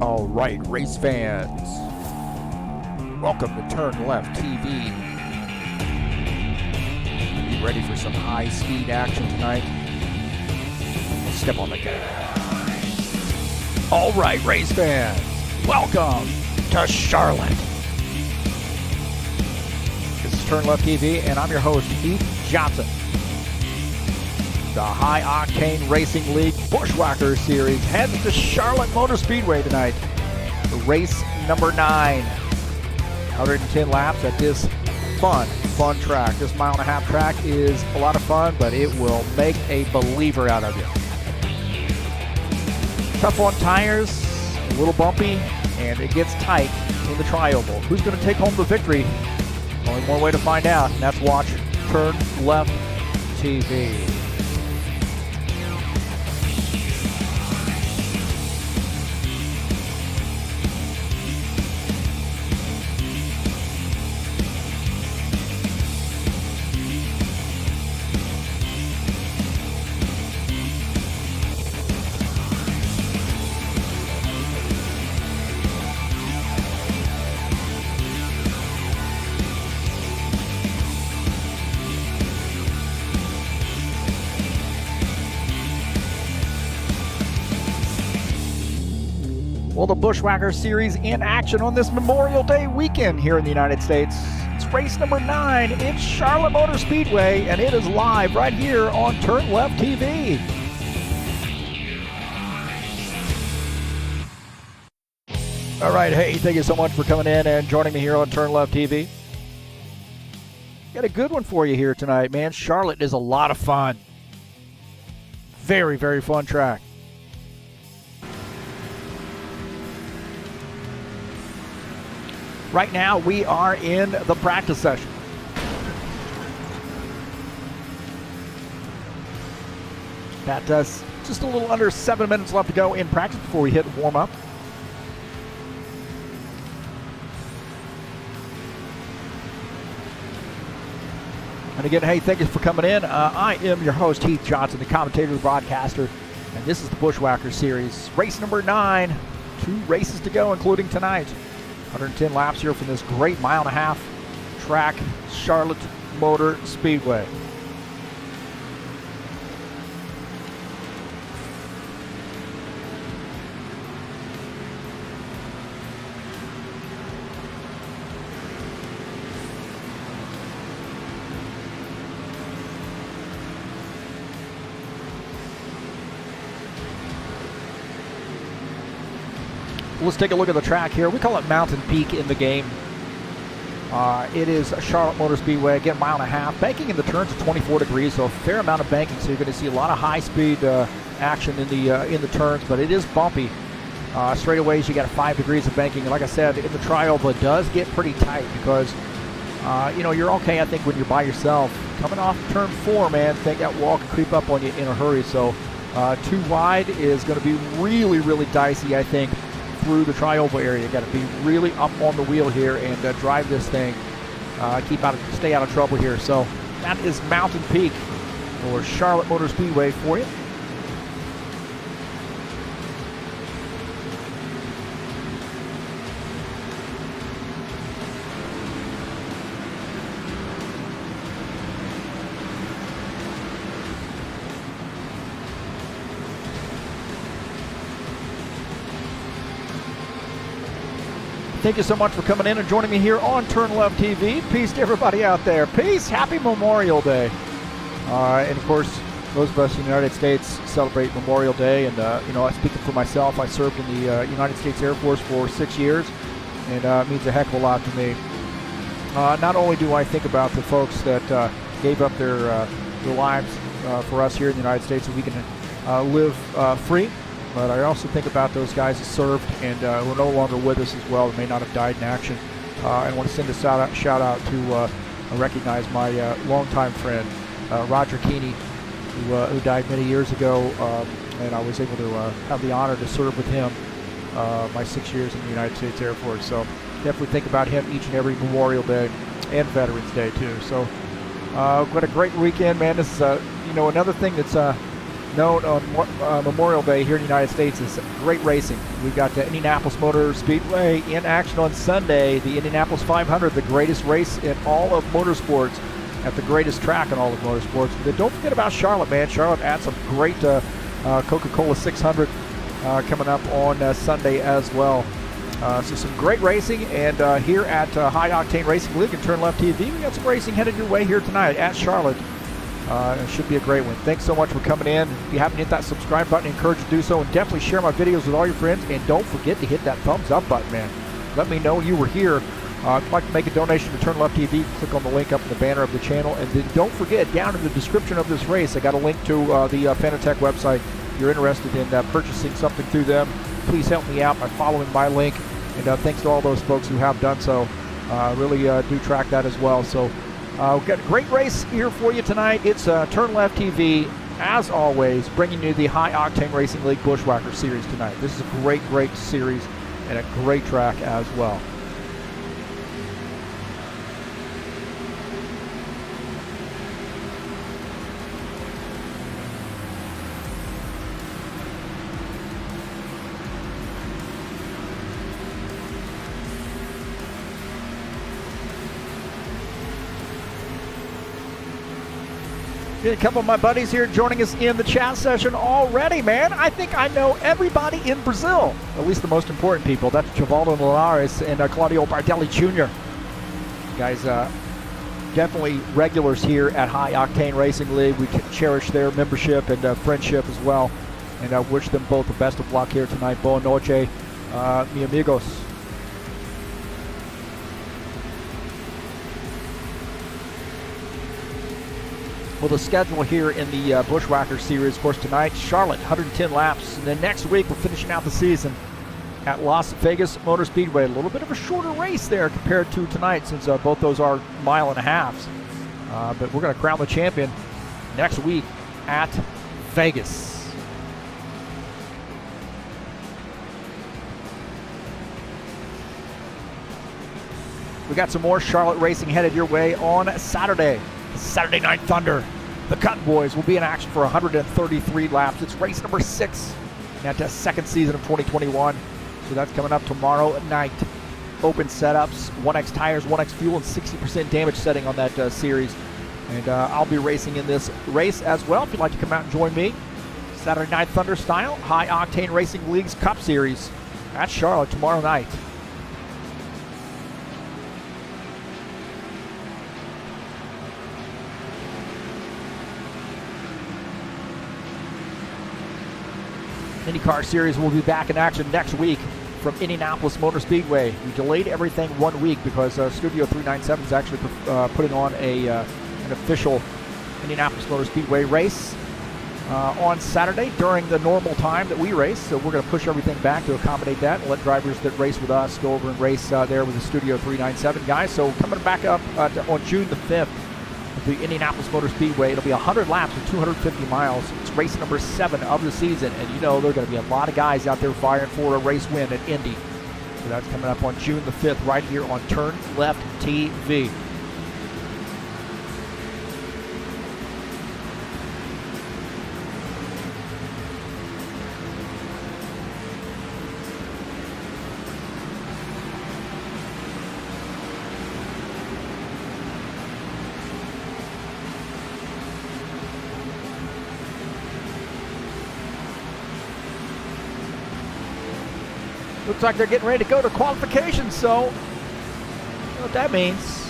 All right, race fans, welcome to TurnLeftTV. You ready for some high-speed action tonight? Step on the gas. All right, race fans, welcome to Charlotte. This is TurnLeftTV, and I'm your host, Heath Johnson. The High Octane Racing League Buschwackers Series heads to Charlotte Motor Speedway tonight for race number 9. 110 laps at this fun track. This mile-and-a-half track is a lot of fun, but it will make a believer out of you. Tough on tires, a little bumpy, and it gets tight in the tri-oval. Who's going to take home the victory? Only one way to find out, and that's watch TurnLeftTV. Well, the Buschwackers Series in action on this Memorial Day weekend here in the United States. It's race number 9. It's Charlotte Motor Speedway, and it is live right here on TurnLeftTV. All right, hey, thank you so much for coming in and joining me here on TurnLeftTV. Got a good one for you here tonight, man. Charlotte is a lot of fun. Very, very fun track. Right now, we are in the practice session. That does just a little under 7 minutes left to go in practice before we hit warm-up. And again, hey, thank you for coming in. I am your host, Heath Johnson, the commentator, the broadcaster, and this is the Buschwackers Series. Race number 9, 2 races to go, including tonight. 110 laps here from this great mile-and-a-half track, Charlotte Motor Speedway. Let's take a look at the track here. We call it Mountain Peak in the game. It is Charlotte Motor Speedway, again, mile-and-a-half. Banking in the turns at 24 degrees, so a fair amount of banking. So you're going to see a lot of high-speed action in the turns, but it is bumpy. Straightaways, you got 5 degrees of banking. And like I said, in the tri-oval, it does get pretty tight because, you're okay, I think, when you're by yourself. Coming off turn 4, man, think that wall can creep up on you in a hurry. So too wide is going to be really, really dicey, I think, through the tri-oval area. You got to be really up on the wheel here and drive this thing. Stay out of trouble here. So that is Mountain Peak or Charlotte Motor Speedway for you. Thank you so much for coming in and joining me here on TurnLeftTV. Peace to everybody out there. Peace. Happy Memorial Day. And, of course, those of us in the United States celebrate Memorial Day. And, speaking for myself, I served in the United States Air Force for 6 years. And it means a heck of a lot to me. Not only do I think about the folks that gave up their lives for us here in the United States so we can live free, but I also think about those guys that served and who are no longer with us as well, that may not have died in action. And I want to send a shout out to recognize my longtime friend, Roger Keeney, who died many years ago, and I was able to have the honor to serve with him my 6 years in the United States Air Force. So definitely think about him each and every Memorial Day and Veterans Day too. So what a great weekend, man. This is another thing that's known on Memorial Day here in the United States is great racing. We've got the Indianapolis Motor Speedway in action on Sunday. The Indianapolis 500, the greatest race in all of motorsports, at the greatest track in all of motorsports. But don't forget about Charlotte, man. Charlotte adds some great Coca-Cola 600 coming up on Sunday as well. So some great racing, and here at High Octane Racing League and TurnLeftTV, we got some racing headed your way here tonight at Charlotte. It should be a great one. Thanks so much for coming in. If you haven't hit that subscribe button, I encourage you to do so, and definitely share my videos with all your friends, and don't forget to hit that thumbs up button, man. Let me know you were here. If you'd like to make a donation to TurnLeftTV, click on the link up in the banner of the channel, and then don't forget, down in the description of this race, I got a link to the Fanatec website. If you're interested in purchasing something through them, please help me out by following my link. And thanks to all those folks who have done so. Really do track that as well. So we've got a great race here for you tonight. It's TurnLeftTV, as always, bringing you the High Octane Racing League Buschwackers series tonight. This is a great, great series and a great track as well. A couple of my buddies here joining us in the chat session already, man. I think I know everybody in Brazil, at least the most important people. That's Givaldo Linares and Claudio Bardelli Jr. Guys, definitely regulars here at High Octane Racing League. We cherish their membership and friendship as well. And I wish them both the best of luck here tonight. Boa noche, mi amigos. Well, the schedule here in the Buschwackers series, of course, tonight, Charlotte, 110 laps. And then next week, we're finishing out the season at Las Vegas Motor Speedway. A little bit of a shorter race there compared to tonight, since both those are mile and a halves. But we're going to crown the champion next week at Vegas. We got some more Charlotte racing headed your way on Saturday. Saturday Night Thunder. The Cutting Boys will be in action for 133 laps. It's race number 6 in that second season of 2021. So that's coming up tomorrow night. Open setups, 1X tires, 1X fuel, and 60% damage setting on that series. And I'll be racing in this race as well. If you'd like to come out and join me, Saturday Night Thunder style, High Octane Racing League's Cup Series at Charlotte tomorrow night. IndyCar Series will be back in action next week from Indianapolis Motor Speedway. We delayed everything 1 week because Studio 397 is actually putting on an official Indianapolis Motor Speedway race on Saturday during the normal time that we race. So we're going to push everything back to accommodate that and let drivers that race with us go over and race there with the Studio 397 guys. So coming back up on June the 5th, the Indianapolis Motor Speedway. It'll be 100 laps and 250 miles. It's race number 7 of the season, and you know there are going to be a lot of guys out there firing for a race win at Indy. So that's coming up on June the 5th right here on TurnLeftTV. Looks like they're getting ready to go to qualification, so you know what that means.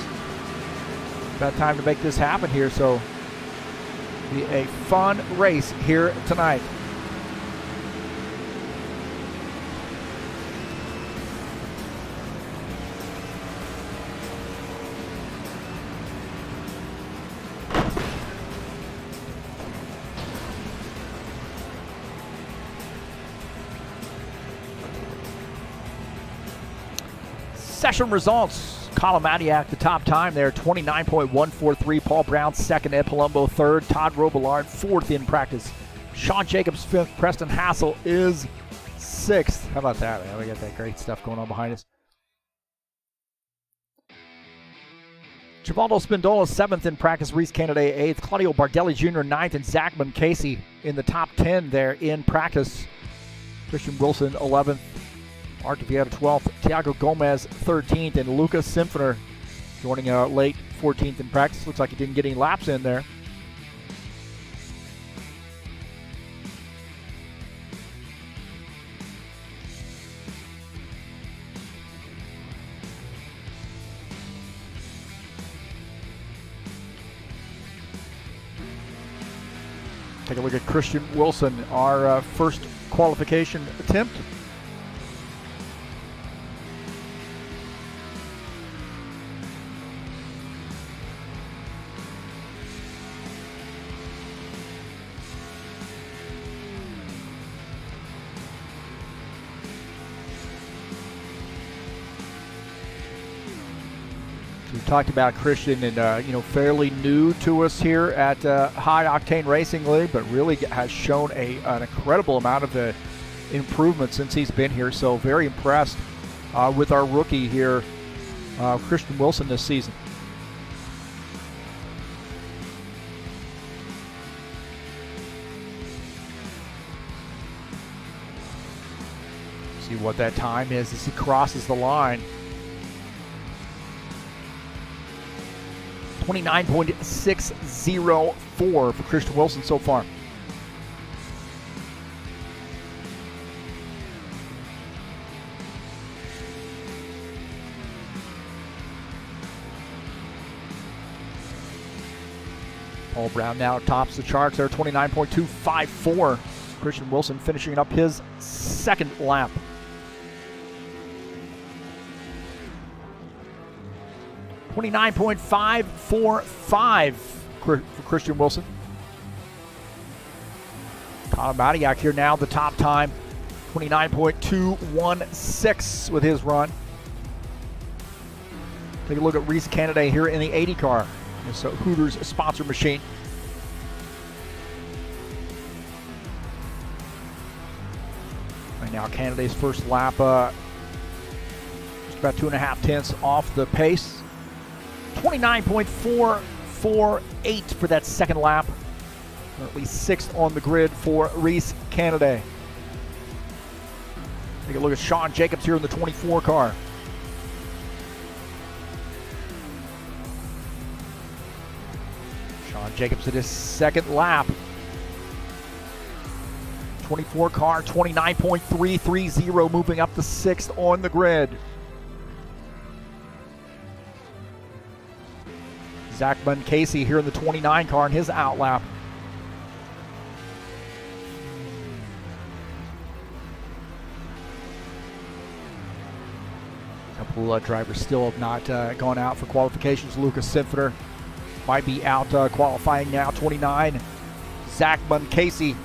About time to make this happen here, so be a fun race here tonight. Session results. Colin Madiak, the top time there, 29.143. Paul Brown, second. Ed Palumbo, third. Todd Rubler, fourth in practice. Sean Jacobs, fifth. Preston Hassel is sixth. How about that, man? We got that great stuff going on behind us. Givaldo Spindola 7th in practice, Reese Kennedy 8th, Claudio Bardelli Jr. 9th, and Zach Casey in the top 10 there in practice. Christian Wilson 11th, Art Vieta 12th, Thiago Gomez 13th, and Lucas Simpsoner joining late 14th in practice. Looks like he didn't get any laps in there. Take a look at Christian Wilson, our first qualification attempt. We talked about Christian and fairly new to us here at High Octane Racing League, but really has shown an incredible amount of improvement since he's been here. So very impressed with our rookie here, Christian Wilson, this season. See what that time is as he crosses the line. 29.604 for Christian Wilson so far. Paul Brown now tops the charts there, 29.254. Christian Wilson finishing up his second lap. .545 for Christian Wilson. Connor Matiak here now, the top time, 29.216 with his run. Take a look at Reese Kennedy here in the 80 car. It's a Hooters sponsor machine. Right now, Kennedy's first lap, just about 2.5 tenths off the pace. 29.448 for that second lap. Currently 6th on the grid for Reese Kennedy. Take a look at Sean Jacobs here in the 24 car. Sean Jacobs at his second lap. 24 car, 29.330, moving up to 6th on the grid. Zach Casey here in the 29 car in his outlap. A couple drivers still have not gone out for qualifications. Lucas Simpsoner might be out qualifying now, 29. Zach Casey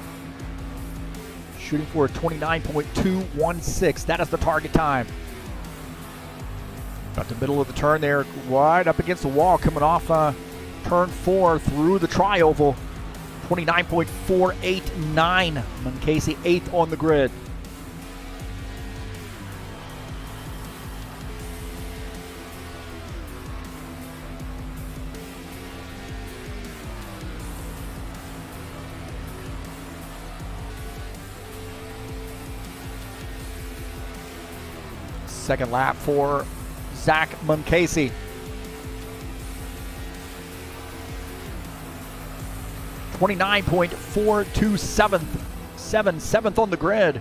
shooting for a 29.216. That is the target time. About the middle of the turn there, right up against the wall, coming off turn 4 through the tri-oval. 29.489. Casey 8th on the grid. Second lap for Zach Casey. 29.427, 7th on the grid.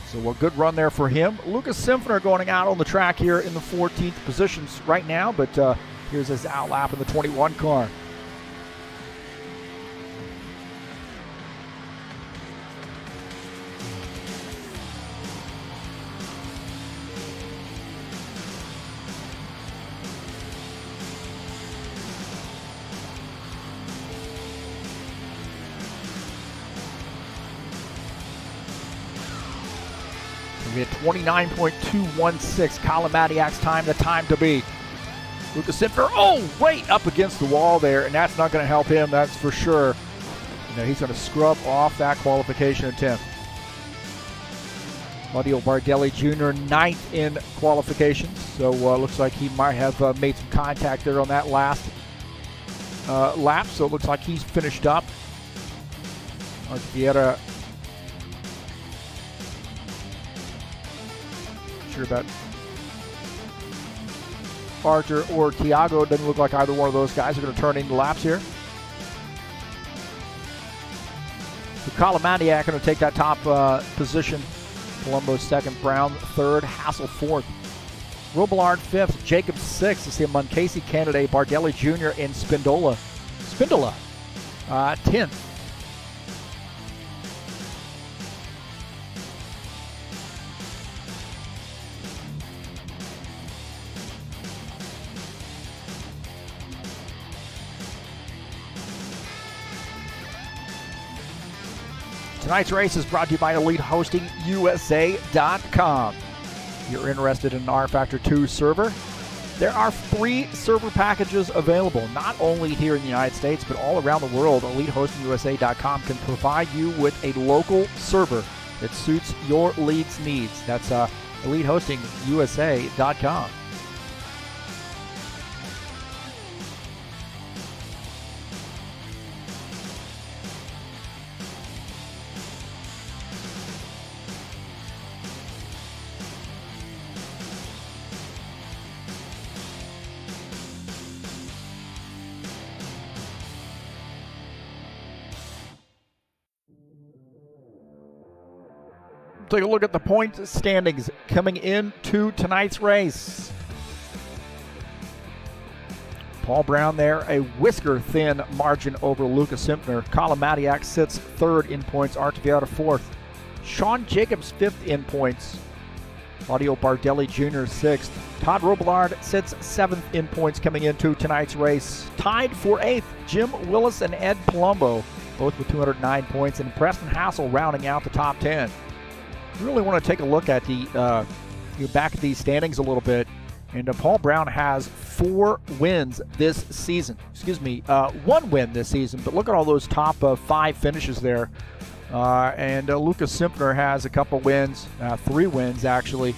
So a good run there for him. Lucas Simpsoner going out on the track here in the 14th positions right now, but here's his outlap in the 21 car. We had 29.216. Colin Matiak's time, the time to beat. Lucas Simpsoner, right up against the wall there, and that's not going to help him, that's for sure. He's going to scrub off that qualification attempt. Claudio Bardelli Jr. 9th in qualifications. So looks like he might have made some contact there on that last lap. So it looks like he's finished up. Archvieta, sure about Archer or Thiago. Doesn't look like either one of those guys are going to turn into laps here. So Kalamaniak going to take that top position. Palumbo 2nd, Brown 3rd, Hassel 4th. Robillard 5th, Jacobs 6th. You see a Munkacy candidate, Bardelli Jr. and Spindola 10th. Tonight's race is brought to you by EliteHostingUSA.com. If you're interested in an rFactor 2 server, there are free server packages available, not only here in the United States, but all around the world. EliteHostingUSA.com can provide you with a local server that suits your league's needs. That's EliteHostingUSA.com. Take a look at the point standings coming into tonight's race. Paul Brown there, a whisker-thin margin over Lucas Simpner. Kalamadiak sits 3rd in points, Archvieta 4th. Sean Jacobs 5th in points. Claudio Bardelli Jr. 6th. Todd Rubler sits 7th in points coming into tonight's race. Tied for 8th, Jim Willis and Ed Palumbo, both with 209 points, and Preston Hassel rounding out the top 10. Really want to take a look at the back at these standings a little bit. And Paul Brown has 4 wins this season. 1 win this season. But look at all those top 5 finishes there. And Lucas Simpner has a couple wins, 3 wins actually.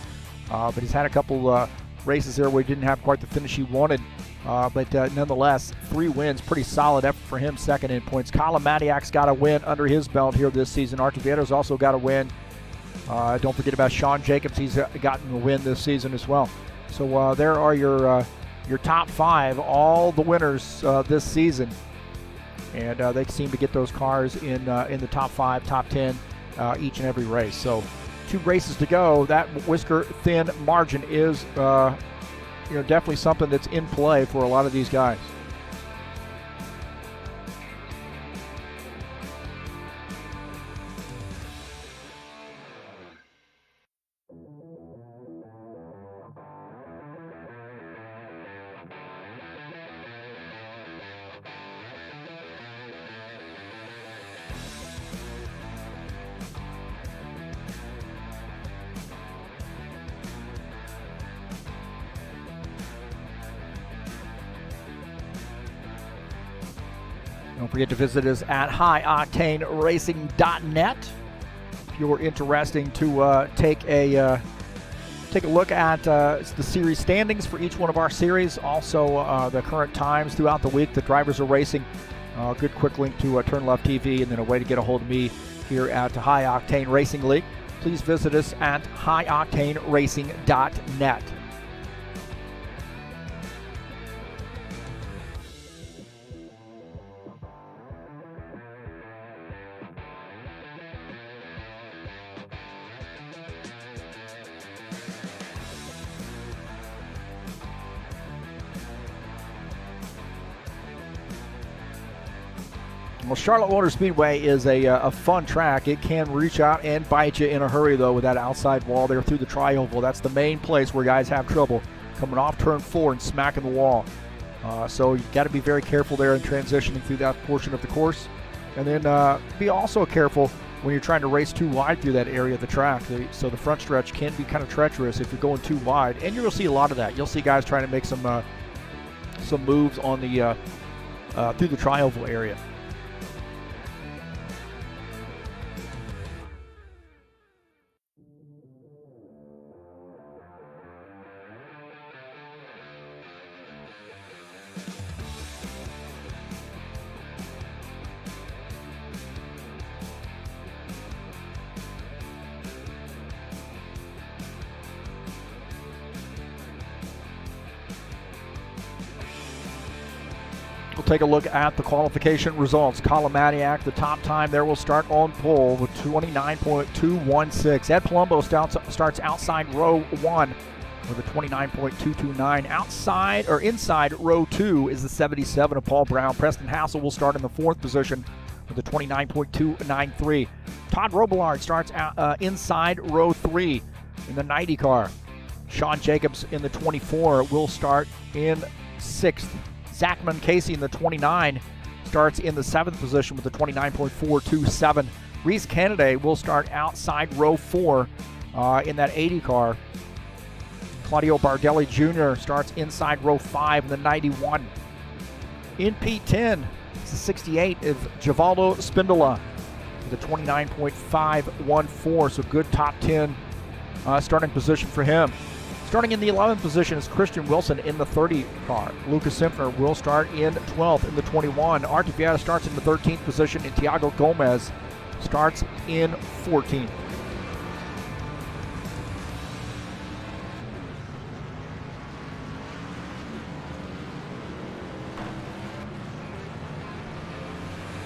But he's had a couple races there where he didn't have quite the finish he wanted. But nonetheless, 3 wins, pretty solid effort for him. 2nd in points. Kalamadiak's got a win under his belt here this season. Archvieta's also got a win. Don't forget about Sean Jacobs. He's gotten a win this season as well. So there are your top 5, all the winners this season, and they seem to get those cars in the top 5, top 10 each and every race. So 2 races to go. That whisker-thin margin is definitely something that's in play for a lot of these guys. Don't forget to visit us at highoctaneracing.net if you're interested to take a look at the series standings for each one of our series. Also, the current times throughout the week the drivers are racing. Good quick link to TurnLeftTV, and then a way to get a hold of me here at the High Octane Racing League. Please visit us at highoctaneracing.net. Well, Charlotte Motor Speedway is a fun track. It can reach out and bite you in a hurry, though, with that outside wall there through the tri-oval. That's the main place where guys have trouble, coming off turn 4 and smacking the wall. So you've got to be very careful there in transitioning through that portion of the course. And then be also careful when you're trying to race too wide through that area of the track. So the front stretch can be kind of treacherous if you're going too wide. And you'll see a lot of that. You'll see guys trying to make some moves on the through the tri-oval area. we'll take a look at the qualification results. Colomaniac, the top time there, will start on pole with 29.216. Ed Palumbo starts outside row 1 with a 29.229. Outside or inside row 2 is the 77 of Paul Brown. Preston Hassel will start in the 4th position with a 29.293. Todd Rubler starts inside row 3 in the 90 car. Sean Jacobs in the 24 will start in 6th. Zachman Casey in the 29 starts in the 7th position with a 29.427. Reese Kennedy will start outside row 4 in that 80 car. Claudio Bardelli Jr. starts inside row 5 in the 91. In P10, it's the 68 of Givaldo Spindola with a 29.514, so good top 10 starting position for him. Starting in the 11th position is Christian Wilson in the 30 car. Lucas Simpner will start in 12th in the 21. Art Vieta starts in the 13th position, and Thiago Gomez starts in 14th.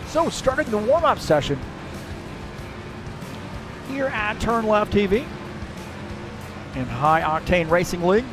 So starting the warm-up session here at TurnLeftTV in High Octane Racing League.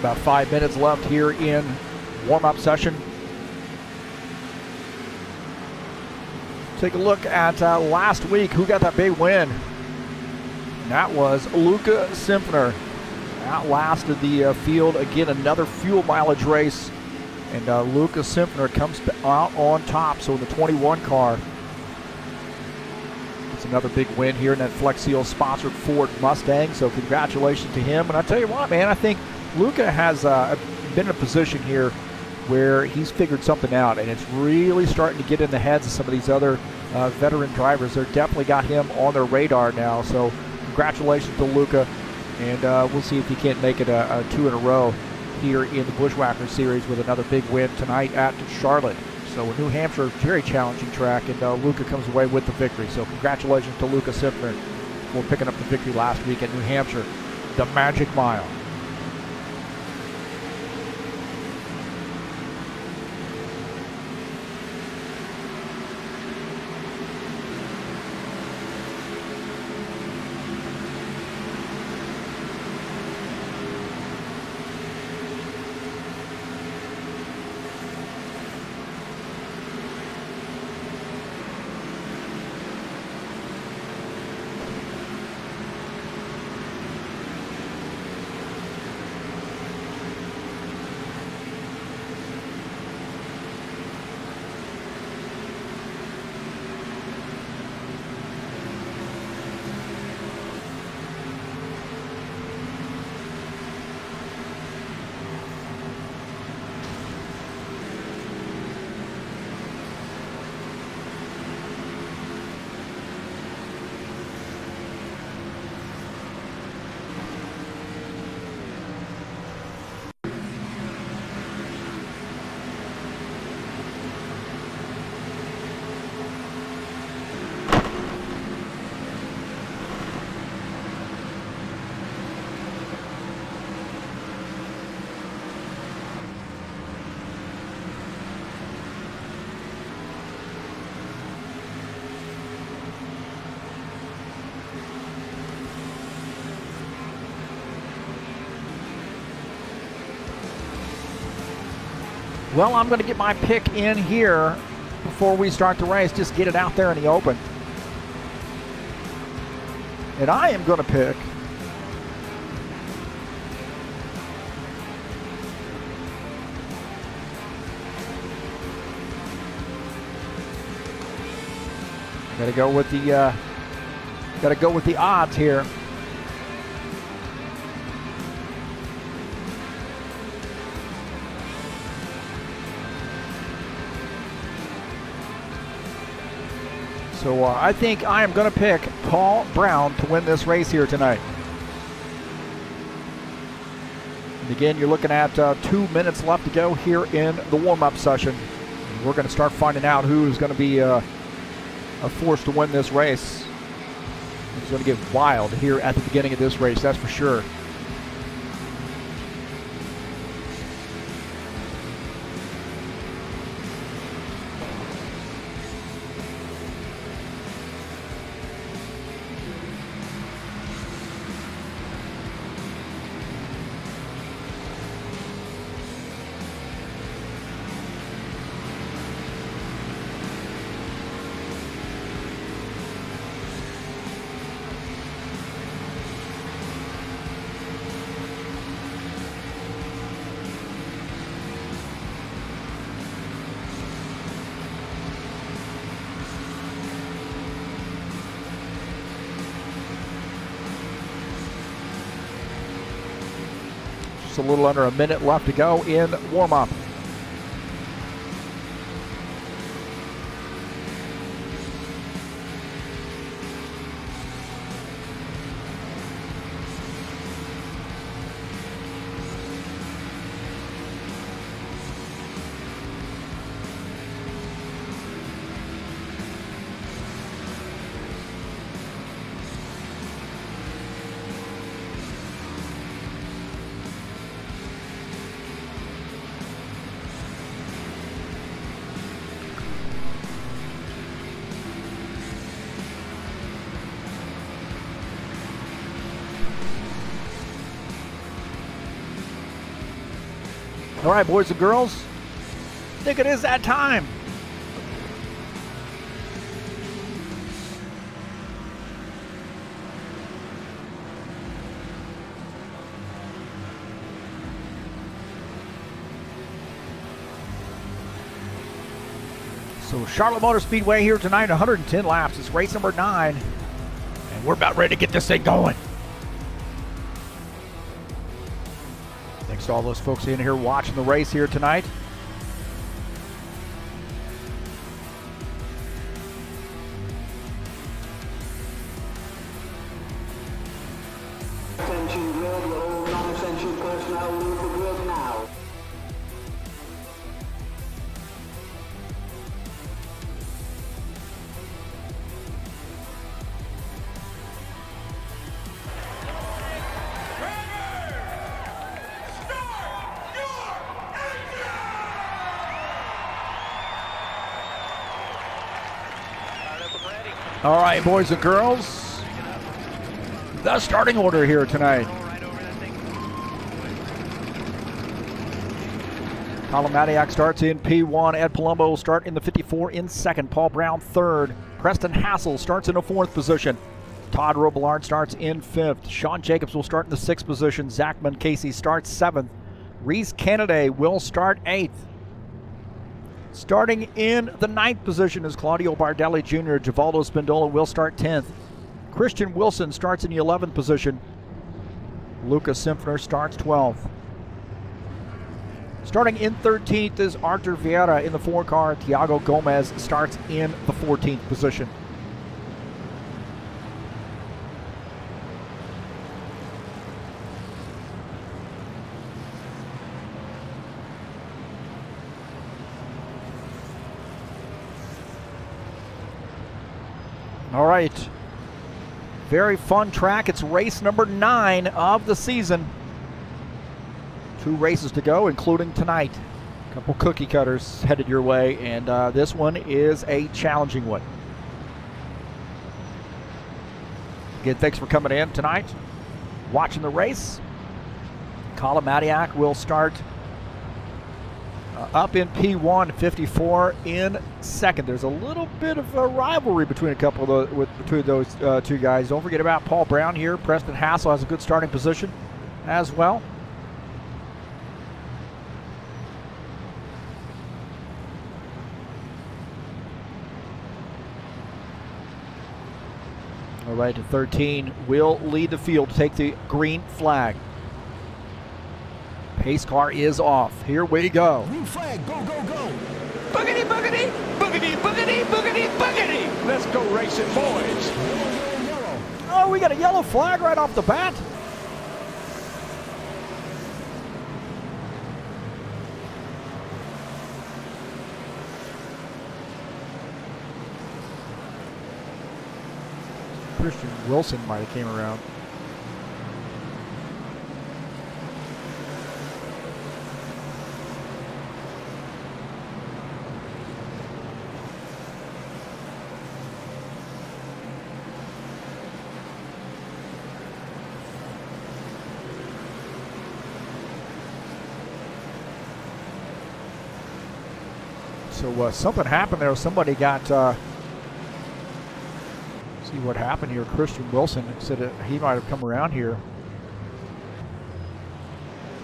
About 5 minutes left here in warm-up session. Take a look at last week. Who got that big win? And that was Luca Simpner. Outlasted the field. Again, another fuel mileage race. And Luca Simpner comes out on top. So in the 21 car, it's another big win here in that Flex Seal sponsored Ford Mustang. So congratulations to him. And I tell you what, man, I think Luca has been in a position here where he's figured something out, and it's really starting to get in the heads of some of these other veteran drivers. They're definitely got him on their radar now. So congratulations to Luca, and we'll see if he can't make it a 2 in a row here in the Buschwackers series with another big win tonight at Charlotte. So New Hampshire, very challenging track, and Luca comes away with the victory. So congratulations to Luca Simpner for picking up the victory last week at New Hampshire, the Magic Mile. Well, I'm going to get my pick in here before we start the race. Just get it out there in the open. And I am going to pick got to go with the odds here. So I think I am going to pick Paul Brown to win this race here tonight. And again, you're looking at 2 minutes left to go here in the warm-up session. And we're going to start finding out who's going to be a force to win this race. It's going to get wild here at the beginning of this race, that's for sure. A little under a minute left to go in warm-up. All right, boys and girls, I think it is that time. So Charlotte Motor Speedway here tonight, 110 laps. It's race number 9, and we're about ready to get this thing going. Thanks to all those folks in here watching the race here tonight. Attention grid, all non-essential personnel leave the grid now. All right, boys and girls, the starting order here tonight. Colin Madiak starts in P1. Ed Palumbo will start in the 54 in second. Paul Brown third. Preston Hassel starts in the 4th position. Todd Rubler starts in 5th. Sean Jacobs will start in the 6th position. Zach Casey starts 7th. Reese Kennedy will start 8th. Starting in the 9th position is Claudio Bardelli Jr. Givaldo Spindola will start 10th. Christian Wilson starts in the 11th position. Lucas Simpner starts 12th. Starting in 13th is Arthur Vieira in the 4 car. Thiago Gomez starts in the 14th position. All right, very fun track. It's race number 9 of the season. 2 races to go, including tonight. A couple cookie cutters headed your way, and this one is a challenging one. Again, thanks for coming in tonight, watching the race. Colin Madiak will start up in P1, 54 in second. There's a little bit of a rivalry between a couple of between those 2 guys. Don't forget about Paul Brown here. Preston Hassel has a good starting position as well. All right, 13 will lead the field to take the green flag. Pace car is off. Here we go. Green flag, go, go, go. Boogity, boogity, boogity, boogity, boogity, boogity. Let's go racing, boys. Yellow, yellow. Oh, we got a yellow flag right off the bat. Christian Wilson might have came around. So something happened there. Somebody got, see what happened here. Christian Wilson said he might have come around here.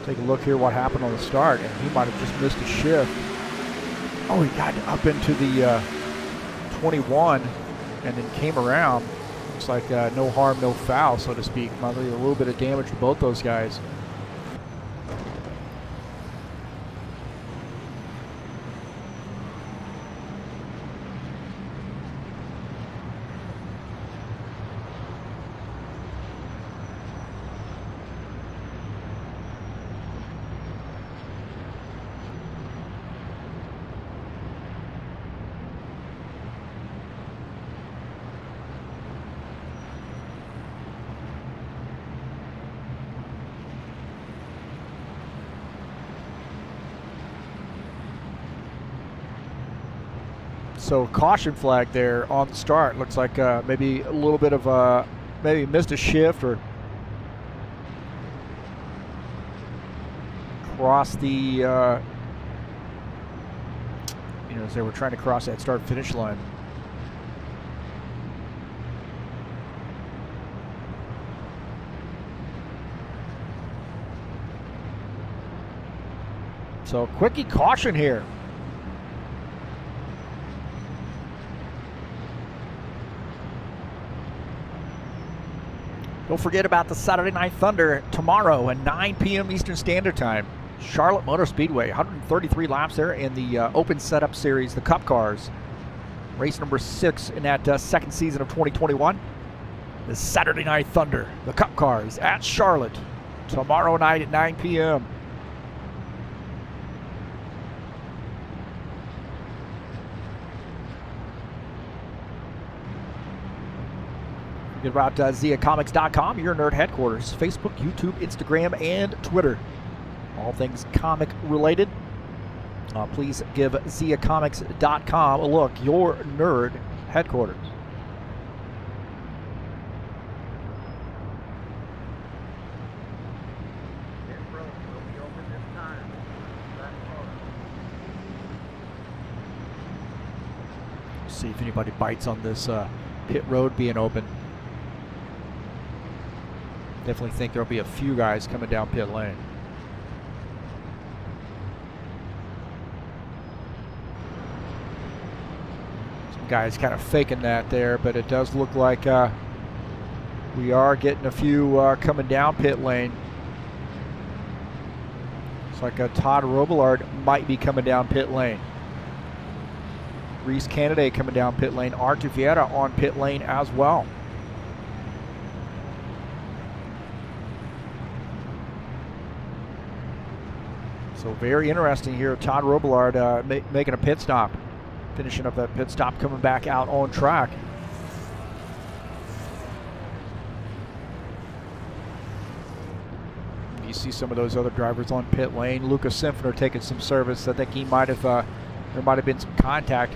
Take a look here what happened on the start, and he might have just missed a shift. Oh, he got up into the 21 and then came around. Looks like no harm, no foul, so to speak. Might be a little bit of damage to both those guys. So caution flag there on the start. Looks like maybe a little bit of maybe missed a shift, or cross the, as they were trying to cross that start-finish line. So quickie caution here. Don't forget about the Saturday Night Thunder tomorrow at 9 p.m. Eastern Standard Time. Charlotte Motor Speedway, 133 laps there in the Open Setup Series, the Cup Cars. Race number 6 in that second season of 2021. The Saturday Night Thunder, the Cup Cars at Charlotte tomorrow night at 9 p.m. Forget about ZiaComics.com, your nerd headquarters. Facebook, YouTube, Instagram, and Twitter. All things comic related. Please give ZiaComics.com a look, your nerd headquarters. See if anybody bites on this pit road being open. Definitely think there'll be a few guys coming down pit lane. Some guys kind of faking that there, but it does look like we are getting a few coming down pit lane. It's like Todd Rubler might be coming down pit lane. Reese Candidate coming down pit lane. Artur Vieira on pit lane as well. So very interesting here. Todd Rubler making a pit stop. Finishing up that pit stop, coming back out on track. You see some of those other drivers on pit lane. Lucas Simpsoner taking some service. I think he might have, there might have been some contact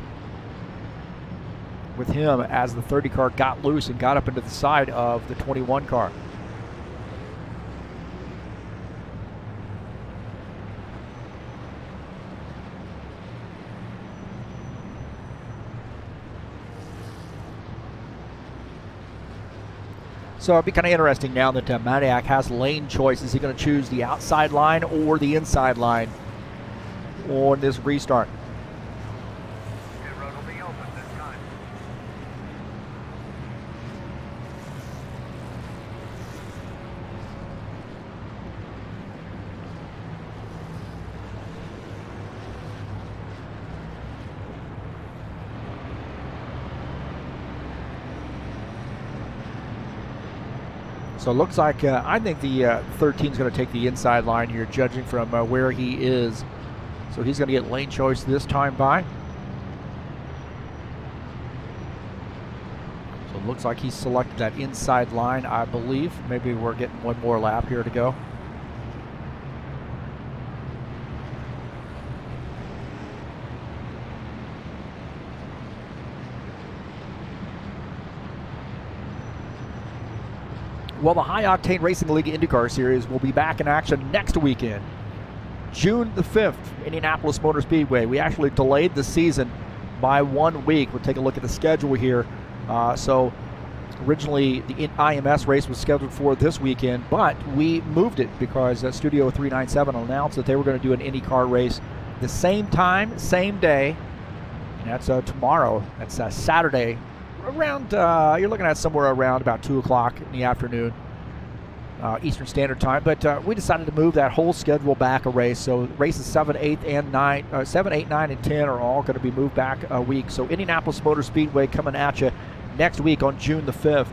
with him as the 30 car got loose and got up into the side of the 21 car. So it'll be kind of interesting now that Maniac has lane choice. Is he going to choose the outside line or the inside line on this restart? Pit road will be open this time. So it looks like, I think the 13 is going to take the inside line here, judging from where he is. So he's going to get lane choice this time by. So it looks like he selected that inside line, I believe. Maybe we're getting one more lap here to go. Well, the High Octane Racing League IndyCar Series will be back in action next weekend, June the 5th, Indianapolis Motor Speedway. We actually delayed the season by 1 week. We'll take a look at the schedule here. So originally the IMS race was scheduled for this weekend, but we moved it because Studio 397 announced that they were going to do an IndyCar race the same time, same day, and that's tomorrow. That's Saturday. Around, you're looking at somewhere around about 2 o'clock in the afternoon, Eastern Standard Time. But we decided to move that whole schedule back a race. So races 7, 8, and 9, 7, 8, 9, and 10 are all going to be moved back a week. So Indianapolis Motor Speedway coming at you next week on June the 5th.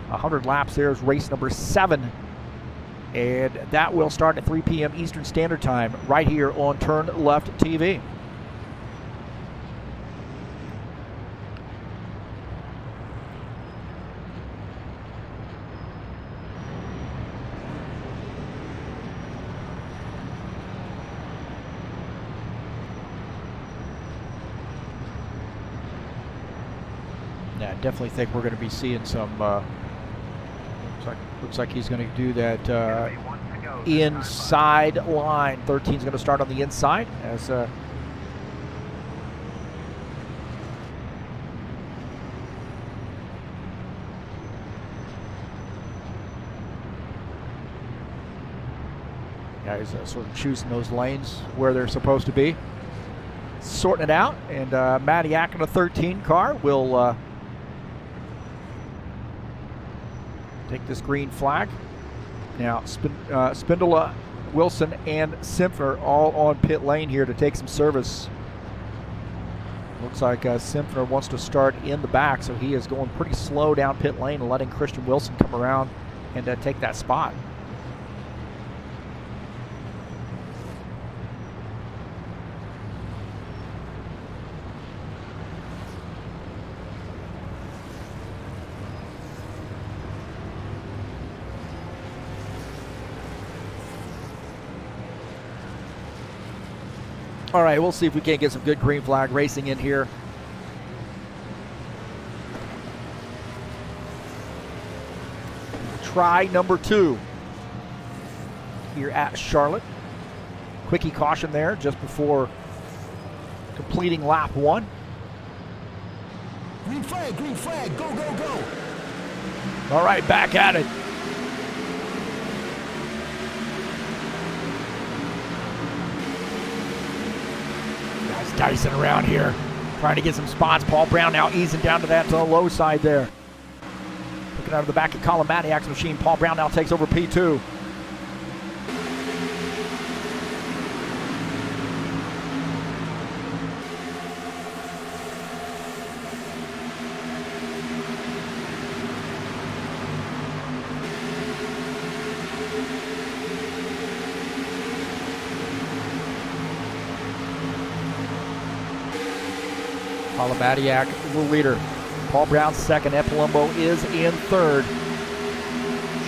100 laps there is race number 7. And that will start at 3 p.m. Eastern Standard Time right here on TurnLeftTV. Yeah, definitely think we're going to be seeing some. Looks like he's going to do that inside line. 13 is going to start on the inside as guys sort of choosing those lanes where they're supposed to be, sorting it out, and Madiak in a 13 car will take this green flag. Now, Spindola, Wilson, and Simpner all on pit lane here to take some service. Looks like Simpner wants to start in the back, so he is going pretty slow down pit lane and letting Christian Wilson come around and take that spot. All right, we'll see if we can't get some good green flag racing in here. Try number 2 here at Charlotte. Quickie caution there just before completing lap 1. Green flag, go, go, go. All right, back at it. Dicing around here, trying to get some spots. Paul Brown now easing down to that low side there. Looking out of the back of Colin Madiak's machine. Paul Brown now takes over P2. Colin Madiak, the leader. Paul Brown second. Ed Palumbo is in third.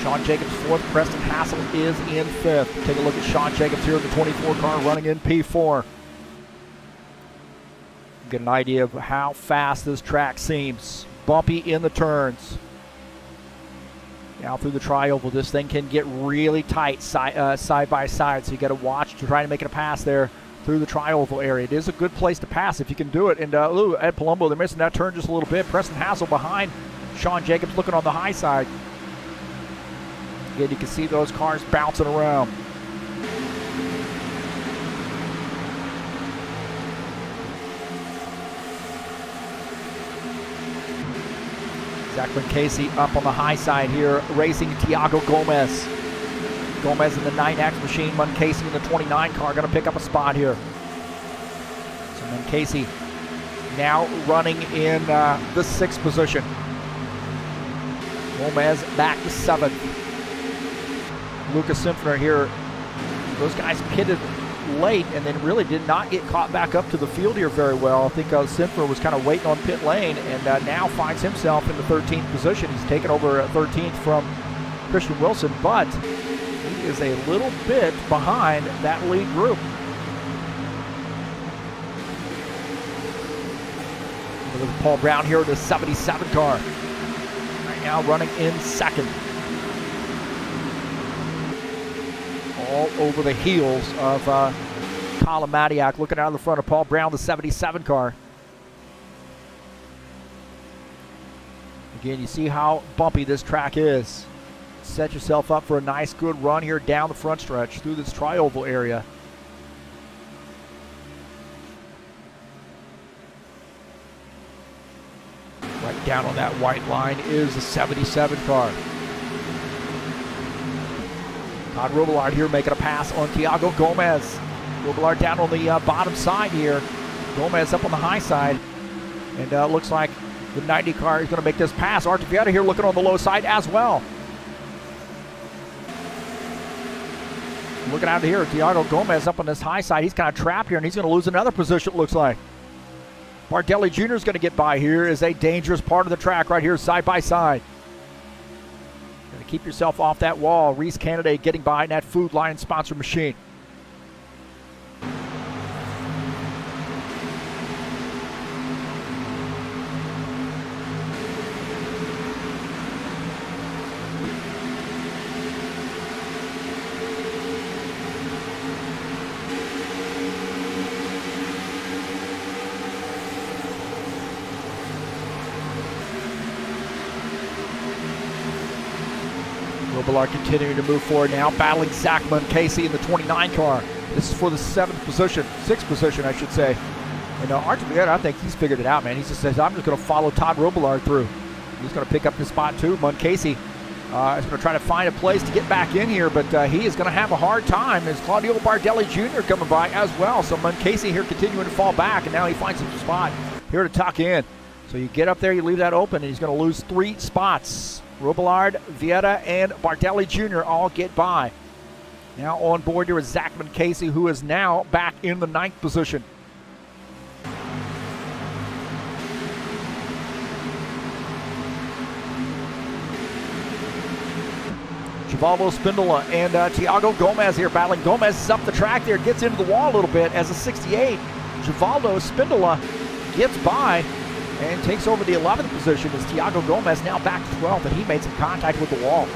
Sean Jacobs fourth. Preston Hassel is in fifth. Take a look at Sean Jacobs here in the 24 car running in P4. Get an idea of how fast this track seems. Bumpy in the turns. Now through the trioval, this thing can get really tight side by side, so you got to watch to try to make it a pass there through the trioval area. It is a good place to pass if you can do it. And Ed Palumbo, they're missing that turn just a little bit. Preston Hassel behind Sean Jacobs looking on the high side. Again, you can see those cars bouncing around. Zachary Casey up on the high side here, racing Thiago Gomez. Gomez in the 9X machine, Casey in the 29 car, going to pick up a spot here. So Casey now running in the 6th position. Gomez back to 7th. Lucas Simpner here. Those guys pitted late and then really did not get caught back up to the field here very well. I think Simpner was kind of waiting on pit lane and now finds himself in the 13th position. He's taken over 13th from Christian Wilson, but he is a little bit behind that lead group. Look at Paul Brown here with the 77 car. Right now running in 2nd. All over the heels of Colin Madiak, looking out of the front of Paul Brown, the 77 car. Again, you see how bumpy this track is. Set yourself up for a nice, good run here down the front stretch through this trioval area. Right down on that white line is the 77 car. Todd Rubler here making a pass on Thiago Gomez. Rubler down on the bottom side here. Gomez up on the high side. And looks like the 90 car is going to make this pass. Artevieta here looking on the low side as well. Looking out here, Thiago Gomez up on this high side. He's kind of trapped here, and he's going to lose another position, it looks like. Bardelli Jr. is going to get by here. Is a dangerous part of the track right here, side by side. Going to keep yourself off that wall. Reese Candidate getting by in that Food Lion sponsor machine. Rubler continuing to move forward now, battling Zach Casey in the 29 car. This is for the 6th position, I should say. And Archibald, I think he's figured it out, man. He just says, I'm just going to follow Todd Rubler through. He's going to pick up his spot too. Casey is going to try to find a place to get back in here, but he is going to have a hard time. There's Claudio Bardelli Jr. coming by as well. So Casey here continuing to fall back, and now he finds a spot here to tuck in. So you get up there, you leave that open, and he's going to lose 3 spots. Rubler, Vieta, and Bardelli Jr. all get by. Now on board here is Zach Casey, who is now back in the 9th position. Givaldo Spindola and Thiago Gomez here battling. Gomez is up the track there, gets into the wall a little bit as a 68. Givaldo Spindola gets by and takes over the 11th position as Thiago Gomez now back to 12th, and he made some contact with the wall.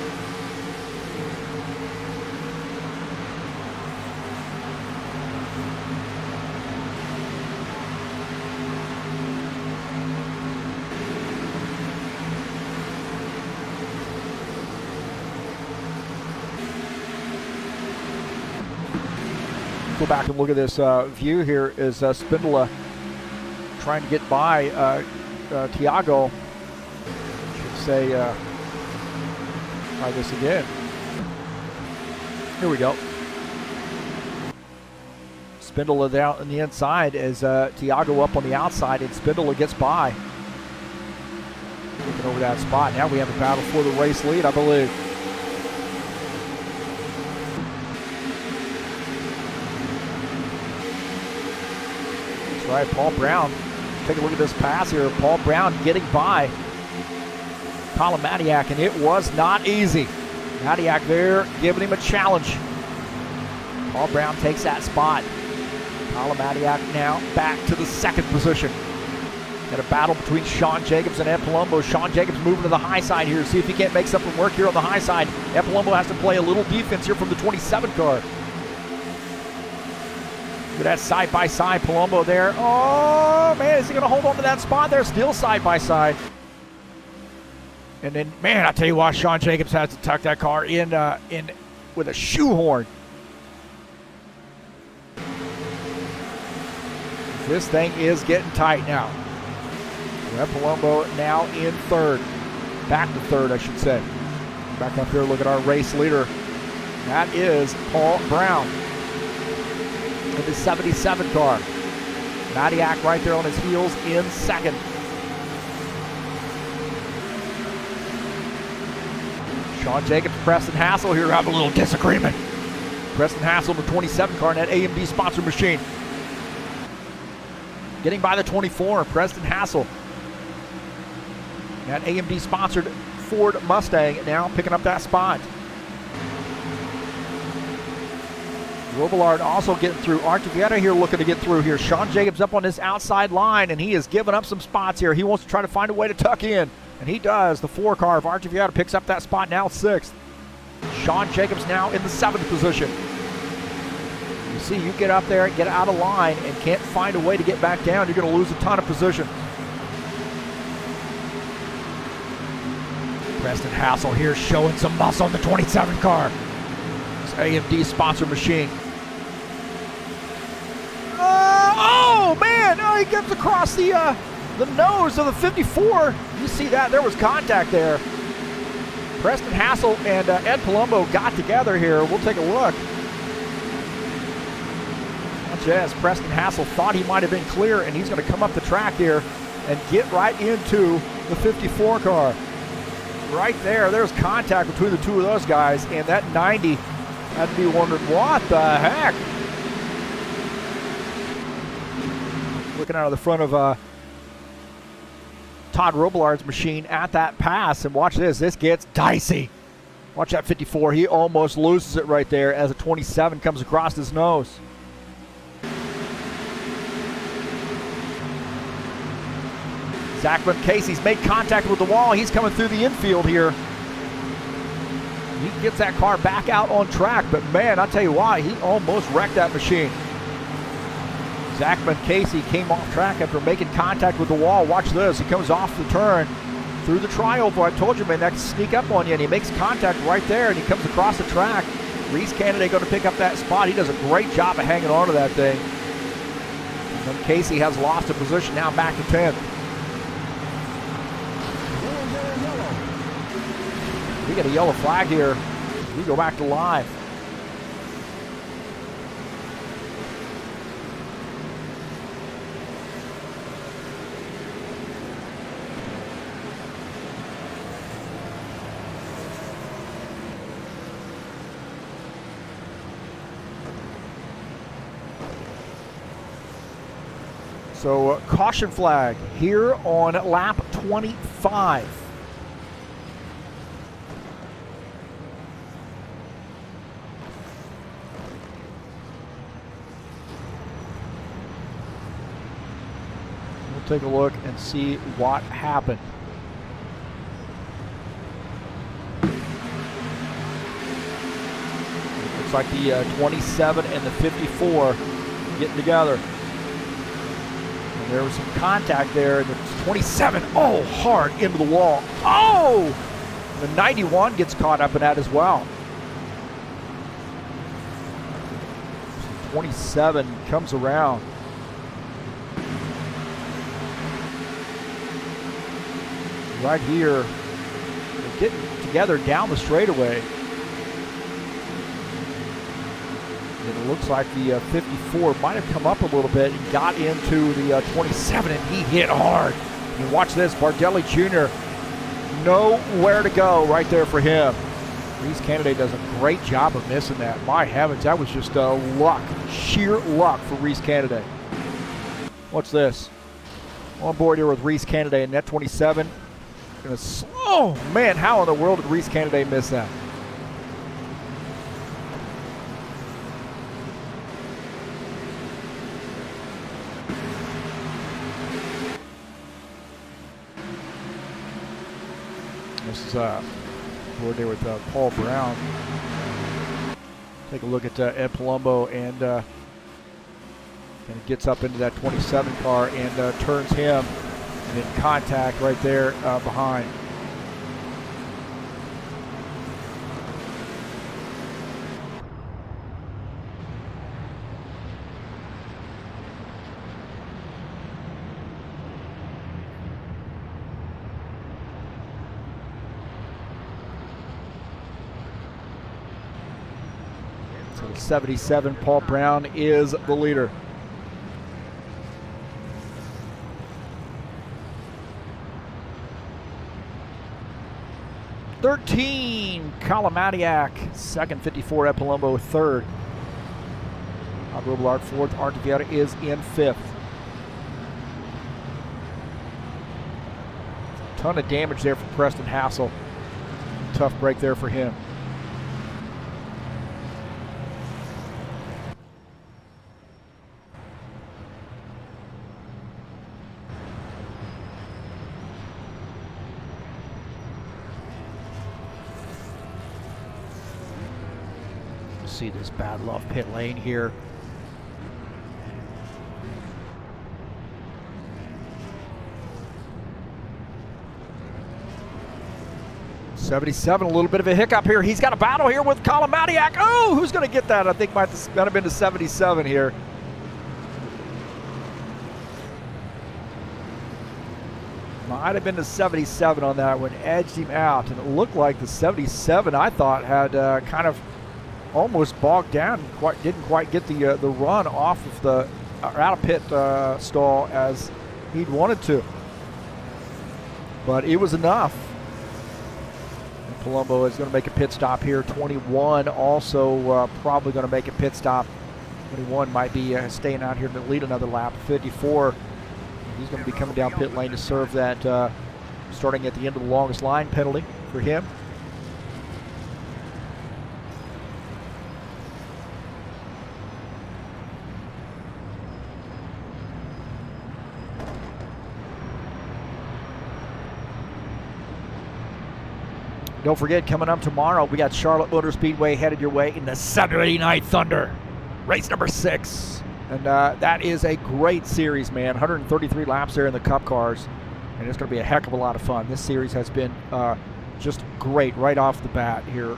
Go back and look at this view here is Spindola trying to get by Thiago. Should say, try this again. Here we go. Spindola down on the inside as Thiago up on the outside, and Spindola gets by. Looking over that spot. Now we have a battle for the race lead, I believe. That's right, Paul Brown. Take a look at this pass here. Paul Brown getting by Colin Matiak, and it was not easy. Matiak there giving him a challenge. Paul Brown takes that spot. Colin Matiak now back to the 2nd position. Got a battle between Sean Jacobs and Ed Palumbo. Sean Jacobs moving to the high side here. See if he can't make something work here on the high side. Ed Palumbo has to play a little defense here from the 27 car. Look at that side-by-side Palumbo there. Oh, man, is he going to hold on to that spot there? Still side-by-side. And then, man, I tell you what, Sean Jacobs has to tuck that car in with a shoehorn. This thing is getting tight now. Ed Palumbo now in 3rd. Back to 3rd, I should say. Back up here, look at our race leader. That is Paul Brown in the 77 car. Matiak right there on his heels in 2nd. Sean Jacobs, Preston Hassel here have a little disagreement. Preston Hassel in the 27 car in that AMD sponsored machine. Getting by the 24, Preston Hassel. That AMD sponsored Ford Mustang now picking up that spot. Robillard also getting through. Archivieta here looking to get through here. Sean Jacobs up on this outside line, and he is giving up some spots here. He wants to try to find a way to tuck in, and he does. The 4 car of Archivieta picks up that spot now 6th. Sean Jacobs now in the 7th position. You see, you get up there and get out of line and can't find a way to get back down, you're going to lose a ton of position. Preston Hassel here showing some muscle in the 27 car. This AMD sponsored machine. Oh man! Oh, he gets across the nose of the 54. You see that? There was contact there. Preston Hassel and Ed Palumbo got together here. We'll take a look. Watch as Preston Hassel thought he might have been clear, and he's going to come up the track here and get right into the 54 car. Right there, there's contact between the 2 of those guys, and that 90 had to be wondering, what the heck? Looking out of the front of Todd Rubler's machine at that pass, and watch this gets dicey. Watch that 54, he almost loses it right there as a 27 comes across his nose. Zach Casey's made contact with the wall. He's coming through the infield here. He gets that car back out on track, but man, I tell you why, he almost wrecked that machine. Zach Casey came off track after making contact with the wall. Watch this, he comes off the turn, through the trioval. I told you, man, that can sneak up on you, and he makes contact right there, and he comes across the track. Reese Kennedy going to pick up that spot. He does a great job of hanging on to that thing. And then Casey has lost a position, now back to 10th. We got a yellow flag here. We go back to live. So caution flag here on lap 25. We'll take a look and see what happened. Looks like the 27 and the 54 getting together. There was some contact there, and the 27, oh, hard into the wall. Oh! The 91 gets caught up in that as well. So 27 comes around. Right here, they're getting together down the straightaway. And it looks like the 54 might have come up a little bit and got into the 27, and he hit hard. And watch this, Bardelli Jr., nowhere to go right there for him. Reese Kennedy does a great job of missing that. My heavens, that was just luck, sheer luck for Reese Kennedy. What's this? On board here with Reese Kennedy and net 27. Oh man, how in the world did Reese Kennedy miss that? This is board there with Paul Brown. Take a look at Ed Palumbo, and gets up into that 27 car and turns him, and in contact right there behind. So 77, Paul Brown is the leader. '13, Kalamadiak, second. 54, Ed Palumbo, third. Todd Rubler, fourth. Artevieta is in fifth. Ton of damage there from Preston Hassel. Tough break there for him. See this battle off pit lane here. '77, a little bit of a hiccup here. He's got a battle here with Kalamadiak. Oh, who's going to get that? I think might have been to 77 here. Might have been the 77 on that one. Edged him out, and it looked like the 77, I thought, had kind of almost bogged down. Didn't quite get the run off of the out of pit stall as he'd wanted to, but it was enough. And Palumbo is going to make a pit stop here. 21 also probably going to make a pit stop. 21 might be staying out here to lead another lap. 54, he's going to be coming down pit lane to serve that starting at the end of the longest line penalty for him. Don't forget, coming up tomorrow, we got Charlotte Motor Speedway headed your way in the Saturday Night Thunder, race number 6. And that is a great series, man. 133 laps there in the Cup cars. and it's going to be a heck of a lot of fun. This series has been just great right off the bat here.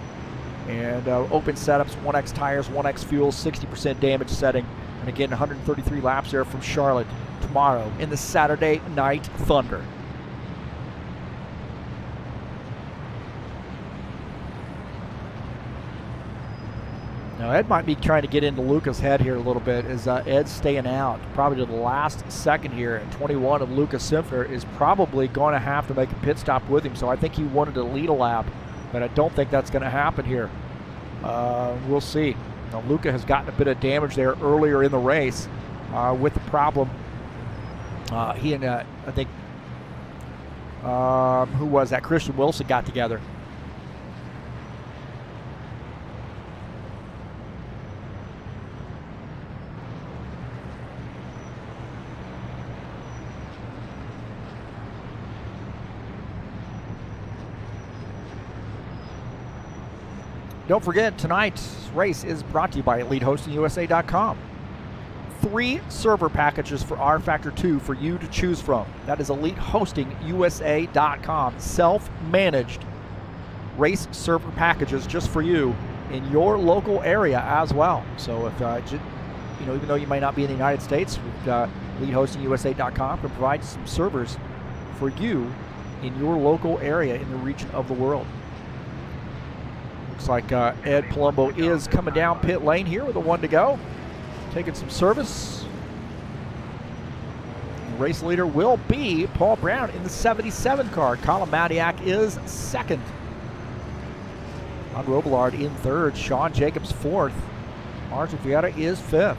And open setups, 1X tires, 1X fuel, 60% damage setting. And again, 133 laps there from Charlotte tomorrow in the Saturday Night Thunder. Now Ed might be trying to get into Luca's head here a little bit as Ed's staying out probably to the last second here, and 21 of Luca Simpner is probably going to have to make a pit stop with him. So I think he wanted to lead a lap, but I don't think that's going to happen here. We'll see. Now Luca has gotten a bit of damage there earlier in the race with the problem. He and I think who was that? Christian Wilson got together. Don't forget, tonight's race is brought to you by EliteHostingUSA.com. 3 server packages for rFactor 2 for you to choose from. That is EliteHostingUSA.com. Self-managed race server packages just for you in your local area as well. So if even though you may not be in the United States, EliteHostingUSA.com can provide some servers for you in your local area in the region of the world. Looks like Ed Palumbo is coming down pit lane here with a 1 to go. Taking some service. The race leader will be Paul Brown in the 77 car. Colin Madiak is second. Todd Rubler in third. Sean Jacobs fourth. Martin Fietta is fifth.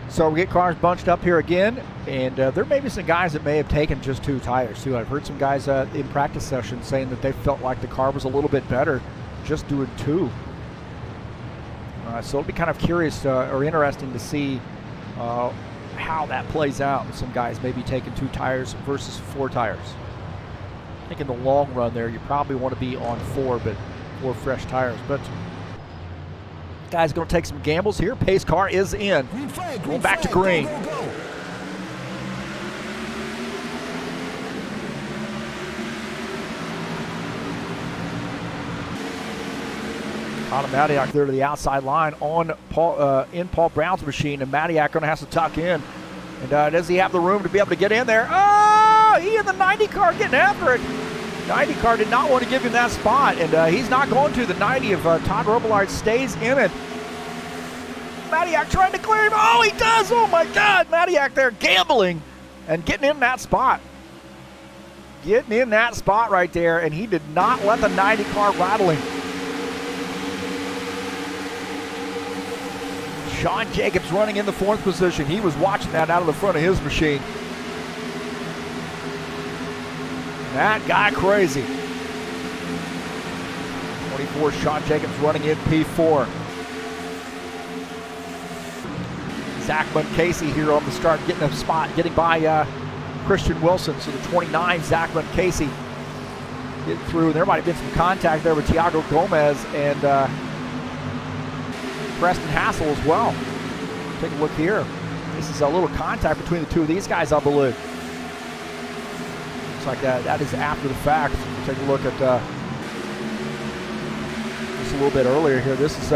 So we get cars bunched up here again, and there may be some guys that may have taken just 2 tires too. I've heard some guys in practice sessions saying that they felt like the car was a little bit better just doing 2. So it'll be kind of curious or interesting to see how that plays out with some guys maybe taking 2 tires versus 4 tires. I think in the long run there, you probably want to be on 4, but 4 fresh tires. But guy's going to take some gambles here. Pace car is in. Going back to green. Go, go, go. Colin Madiak there to the outside line on in Paul Brown's machine, and Madiak going to have to tuck in. And does he have the room to be able to get in there? Oh, he in the 90 car getting after it. 90 car did not want to give him that spot, and he's not going to. The 90 of Todd Rubler stays in it. Madiak trying to clear him. Oh, he does. Oh, my God. Madiak there gambling and getting in that spot. Getting in that spot right there, and he did not let the 90 car rattle him. Sean Jacobs running in the 4th position. He was watching that out of the front of his machine. That guy crazy. 24, Sean Jacobs running in P4. Zach Casey here on the start, getting a spot, getting by Christian Wilson. So the 29, Zach Casey get through. There might have been some contact there with Thiago Gomez and Preston Hassel as well. Take a look here. This is a little contact between the 2 of these guys, I believe. Looks like that is after the fact. Take a look at just a little bit earlier here. This is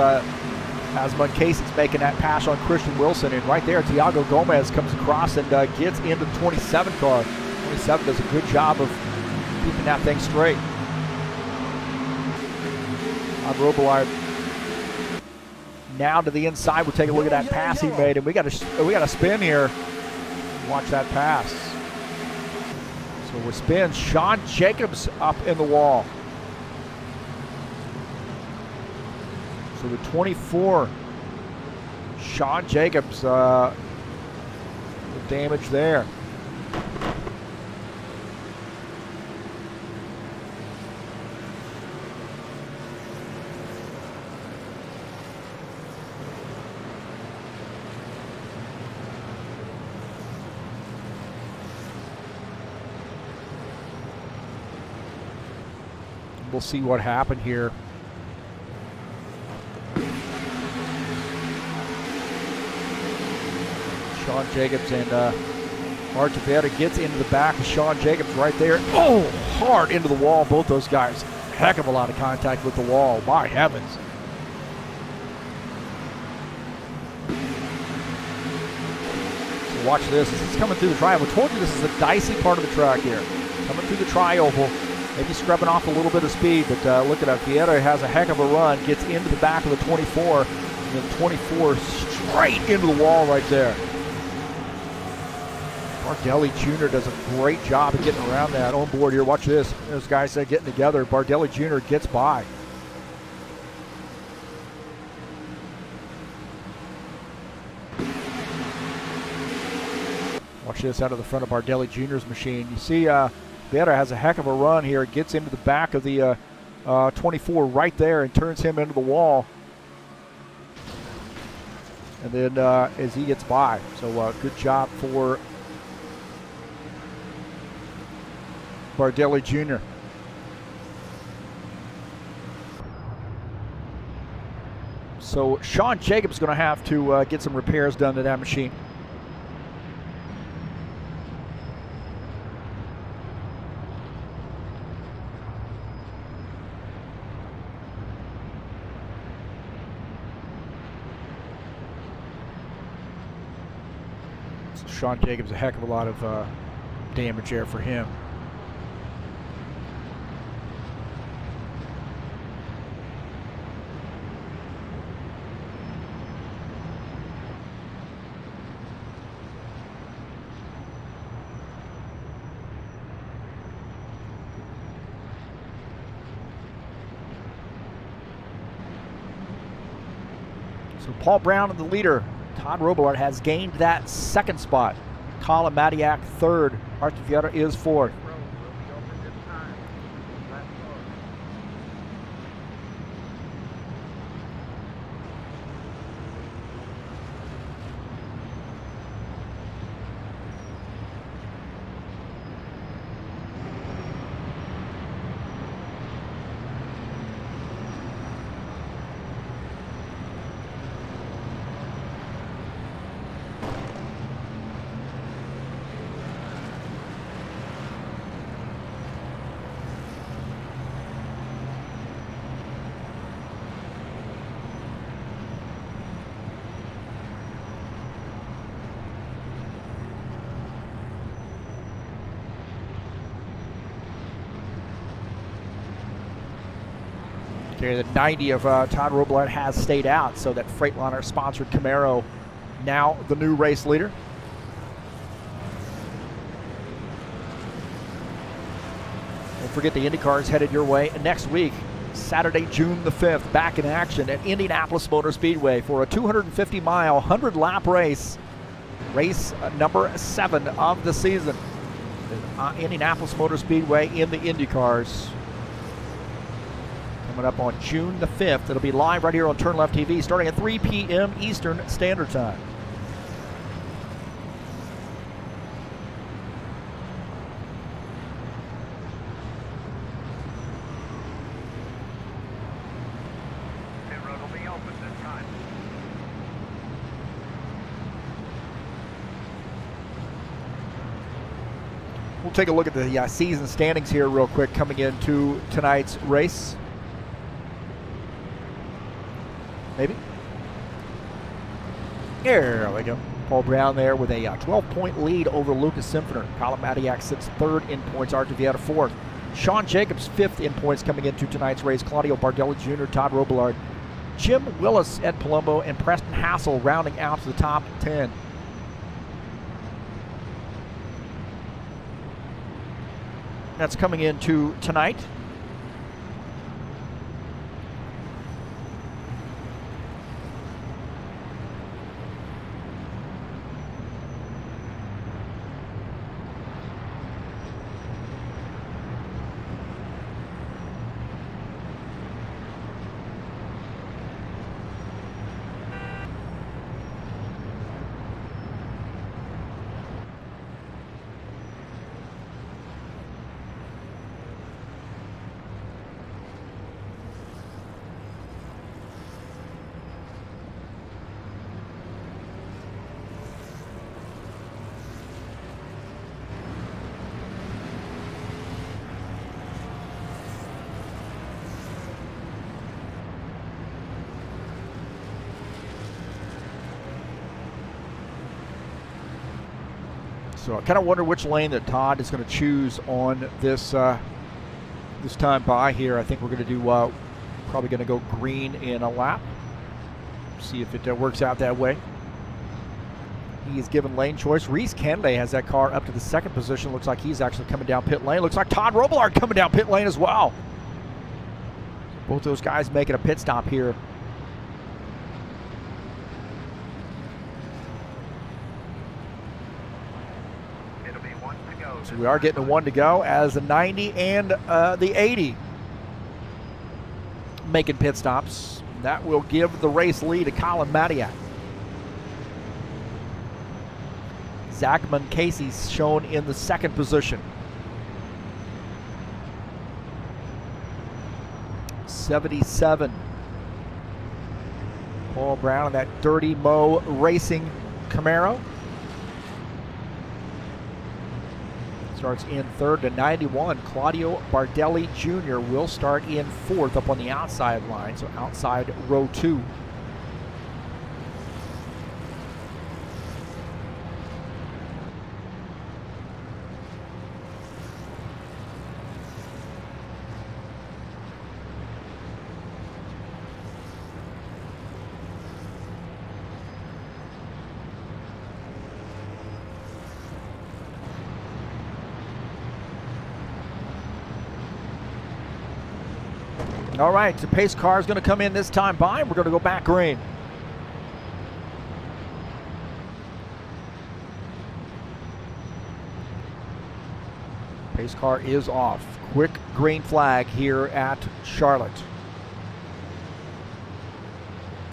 as Casey's making that pass on Christian Wilson, and right there Thiago Gomez comes across and gets into the 27 car. 27 does a good job of keeping that thing straight. On Robillard now to the inside. We'll take a look at that pass he made, and we got a spin here. Watch that pass. So we spin. Sean Jacobs up in the wall. So the 24, Sean Jacobs, the damage there. We'll see what happened here. Sean Jacobs and Artaveta gets into the back of Sean Jacobs right there. Oh, hard into the wall, both those guys. Heck of a lot of contact with the wall, my heavens. So watch this, as it's coming through the tri-oval. I told you this is a dicey part of the track here. Coming through the tri-oval, maybe scrubbing off a little bit of speed, but look at that. Vieira has a heck of a run, gets into the back of the 24, and then 24 straight into the wall right there. Bardelli Jr. does a great job of getting around that. On board here, watch this. Those guys getting together. Bardelli Jr. gets by. Watch this out of the front of Bardelli Jr.'s machine. You see Vieira has a heck of a run here. Gets into the back of the 24 right there and turns him into the wall. And then as he gets by. So good job for Bardelli Jr. So Sean Jacobs is going to have to get some repairs done to that machine. So Sean Jacobs, a heck of a lot of damage there for him. So Paul Brown in the leader. Todd Rubler has gained that second spot. Colin Madiak third. Artaveta is fourth. Okay, the 90 of Todd Rubler has stayed out, so that Freightliner-sponsored Camaro now the new race leader. Don't forget the IndyCar is headed your way next week, Saturday, June the 5th, back in action at Indianapolis Motor Speedway for a 250-mile, 100-lap race. Race number 7 of the season. Indianapolis Motor Speedway in the IndyCars. Coming up on June the 5th. It'll be live right here on TurnLeftTV starting at 3 p.m. Eastern Standard Time. Pit road will be open this time. We'll take a look at the season standings here real quick coming into tonight's race. Maybe. There we go. Paul Brown there with a 12-point lead over Lucas Simpsoner. Colin Madiak sits third in points. Artaveta fourth. Sean Jacobs fifth in points coming into tonight's race. Claudio Bardelli Jr., Todd Rubler, Jim Willis, Ed Palumbo, and Preston Hassel rounding out to the top 10. That's coming into tonight. So I kind of wonder which lane that Todd is going to choose on this this time by here. I think we're going to do probably going to go green in a lap. See if it works out that way. He is given lane choice. Reese Kennedy has that car up to the second position. Looks like he's actually coming down pit lane. Looks like Todd Rubler coming down pit lane as well. Both those guys making a pit stop here. It'll be 1 to go. So we are getting a 1 to go as the 90 and the 80 making pit stops. That will give the race lead to Colin Matiak. Zachman Casey's shown in the second position. 77. Paul Brown in that Dirty Mo Racing Camaro. Starts in third to 91. Claudio Bardelli Jr. will start in fourth up on the outside line, so outside row 2. All right, the pace car is going to come in this time by. We're going to go back green. Pace car is off. Quick green flag here at Charlotte.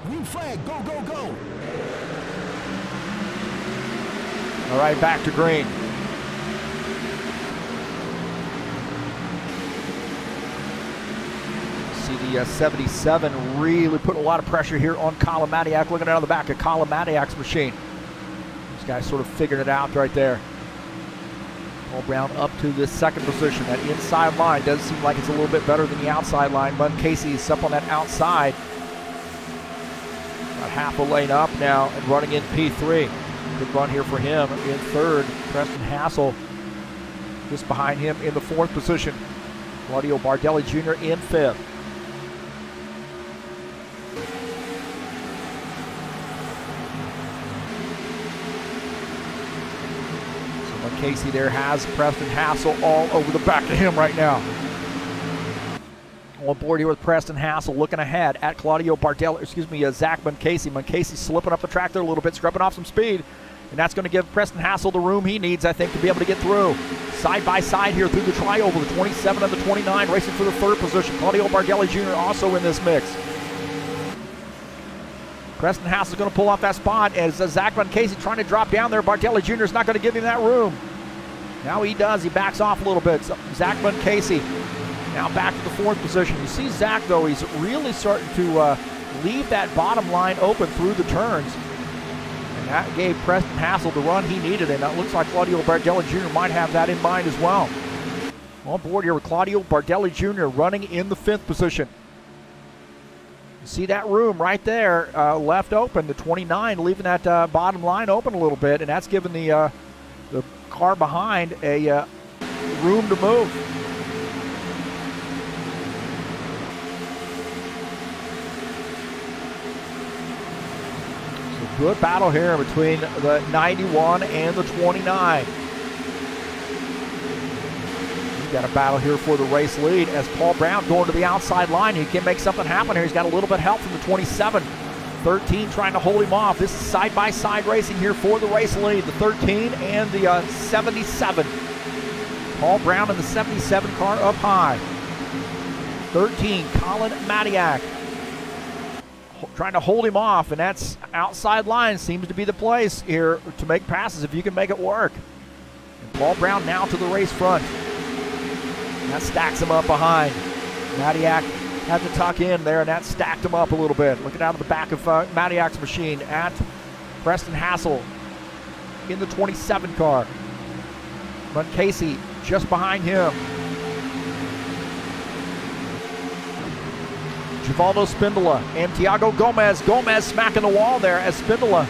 Green flag, go, go, go. All right, back to green. See the 77 really putting a lot of pressure here on Colin Matiak. Looking out of the back of Colin Matiak's machine. This guy's sort of figured it out right there. Paul Brown up to the second position. That inside line does seem like it's a little bit better than the outside line. Bud Casey's up on that outside. About half a lane up now and running in P3. Good run here for him in third. Preston Hassel just behind him in the fourth position. Claudio Bardelli Jr. in fifth. Casey there has Preston Hassel all over the back of him right now. On board here with Preston Hassel looking ahead at Claudio Bardelli, Zach Munkasey. Munkasey slipping up the track there a little bit, scrubbing off some speed. And that's going to give Preston Hassel the room he needs, I think, to be able to get through. Side by side here through the trioval, the 27 and the 29 racing for the third position. Claudio Bardelli Jr. also in this mix. Preston Hassel is going to pull off that spot as Zach Munkasey trying to drop down there. Bardelli Jr. is not going to give him that room. Now he does. He backs off a little bit. So Zach Munkasey now back to the fourth position. You see Zach, though, he's really starting to leave that bottom line open through the turns. And that gave Preston Hassel the run he needed. And it looks like Claudio Bardelli Jr. might have that in mind as well. On board here with Claudio Bardelli Jr. running in the fifth position. You see that room right there left open, the 29, leaving that bottom line open a little bit. And that's given the car behind a room to move. So good battle here between the 91 and the 29. We've got a battle here for the race lead as Paul Brown going to the outside line. He can make something happen here. He's got a little bit of help from the 27. 13 trying to hold him off. This is side-by-side racing here for the race lead. The 13 and the 77. Paul Brown in the 77 car up high. 13, Colin Matiak trying to hold him off, and that's outside line seems to be the place here to make passes if you can make it work. And Paul Brown now to the race front. And that stacks him up behind. Matiak had to tuck in there, and that stacked him up a little bit. Looking out of the back of Matiak's machine at Preston Hassel in the 27 car. Munkasey just behind him. Givaldo Spindola and Thiago Gomez. Gomez smacking the wall there as Spindola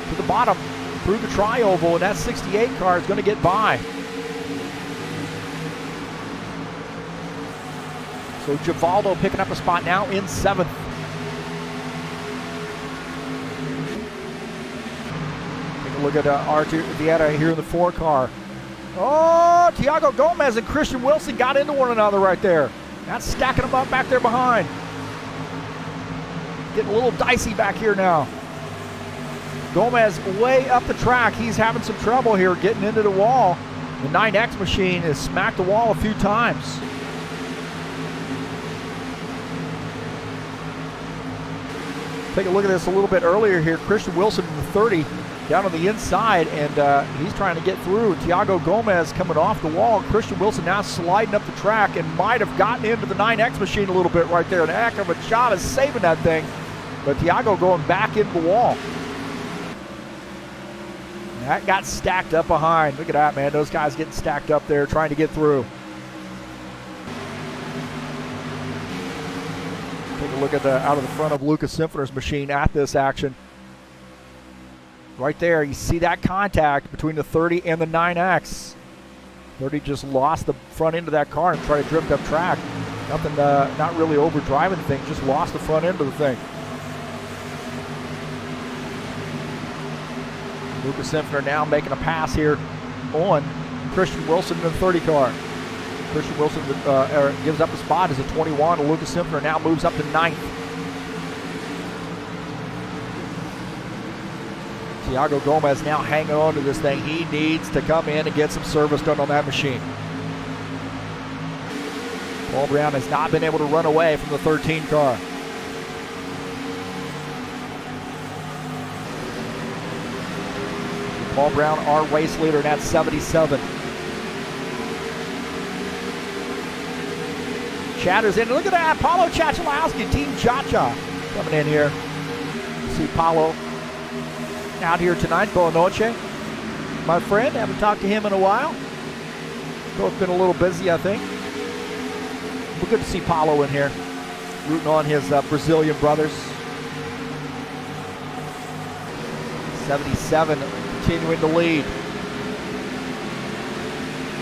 to the bottom through the tri-oval, and that 68 car is going to get by. So Givaldo picking up a spot now in 7th. Take a look at Artur Vieta here in the 4 car. Oh, Thiago Gomez and Christian Wilson got into one another right there. That's stacking them up back there behind. Getting a little dicey back here now. Gomez way up the track. He's having some trouble here getting into the wall. The 9X machine has smacked the wall a few times. Take a look at this a little bit earlier here. Christian Wilson in the 30 down on the inside, and he's trying to get through. Thiago Gomez coming off the wall. Christian Wilson now sliding up the track and might have gotten into the 9X machine a little bit right there. An heck of a shot is saving that thing, but Thiago going back into the wall. That got stacked up behind. Look at that, man. Those guys getting stacked up there trying to get through. Take a look at out of the front of Lucas Simpsoner's machine at this action. Right there, you see that contact between the 30 and the 9X. 30 just lost the front end of that car and tried to drift up track. Nothing, not really overdriving the thing, just lost the front end of the thing. Lucas Simpsoner now making a pass here on Christian Wilson in the 30 car. Christian Wilson gives up a spot as a 21. Lucas Simpsoner now moves up to 9th. Thiago Gomez now hanging on to this thing. He needs to come in and get some service done on that machine. Paul Brown has not been able to run away from the 13 car. Paul Brown, our race leader, and that's 77. Chatter's in. Look at that. Paulo Chachalowski, Team Cha-Cha, coming in here. See Paulo out here tonight. Boa noche, my friend. Haven't talked to him in a while. Both been a little busy, I think. But good to see Paulo in here, rooting on his Brazilian brothers. 77 continuing to lead.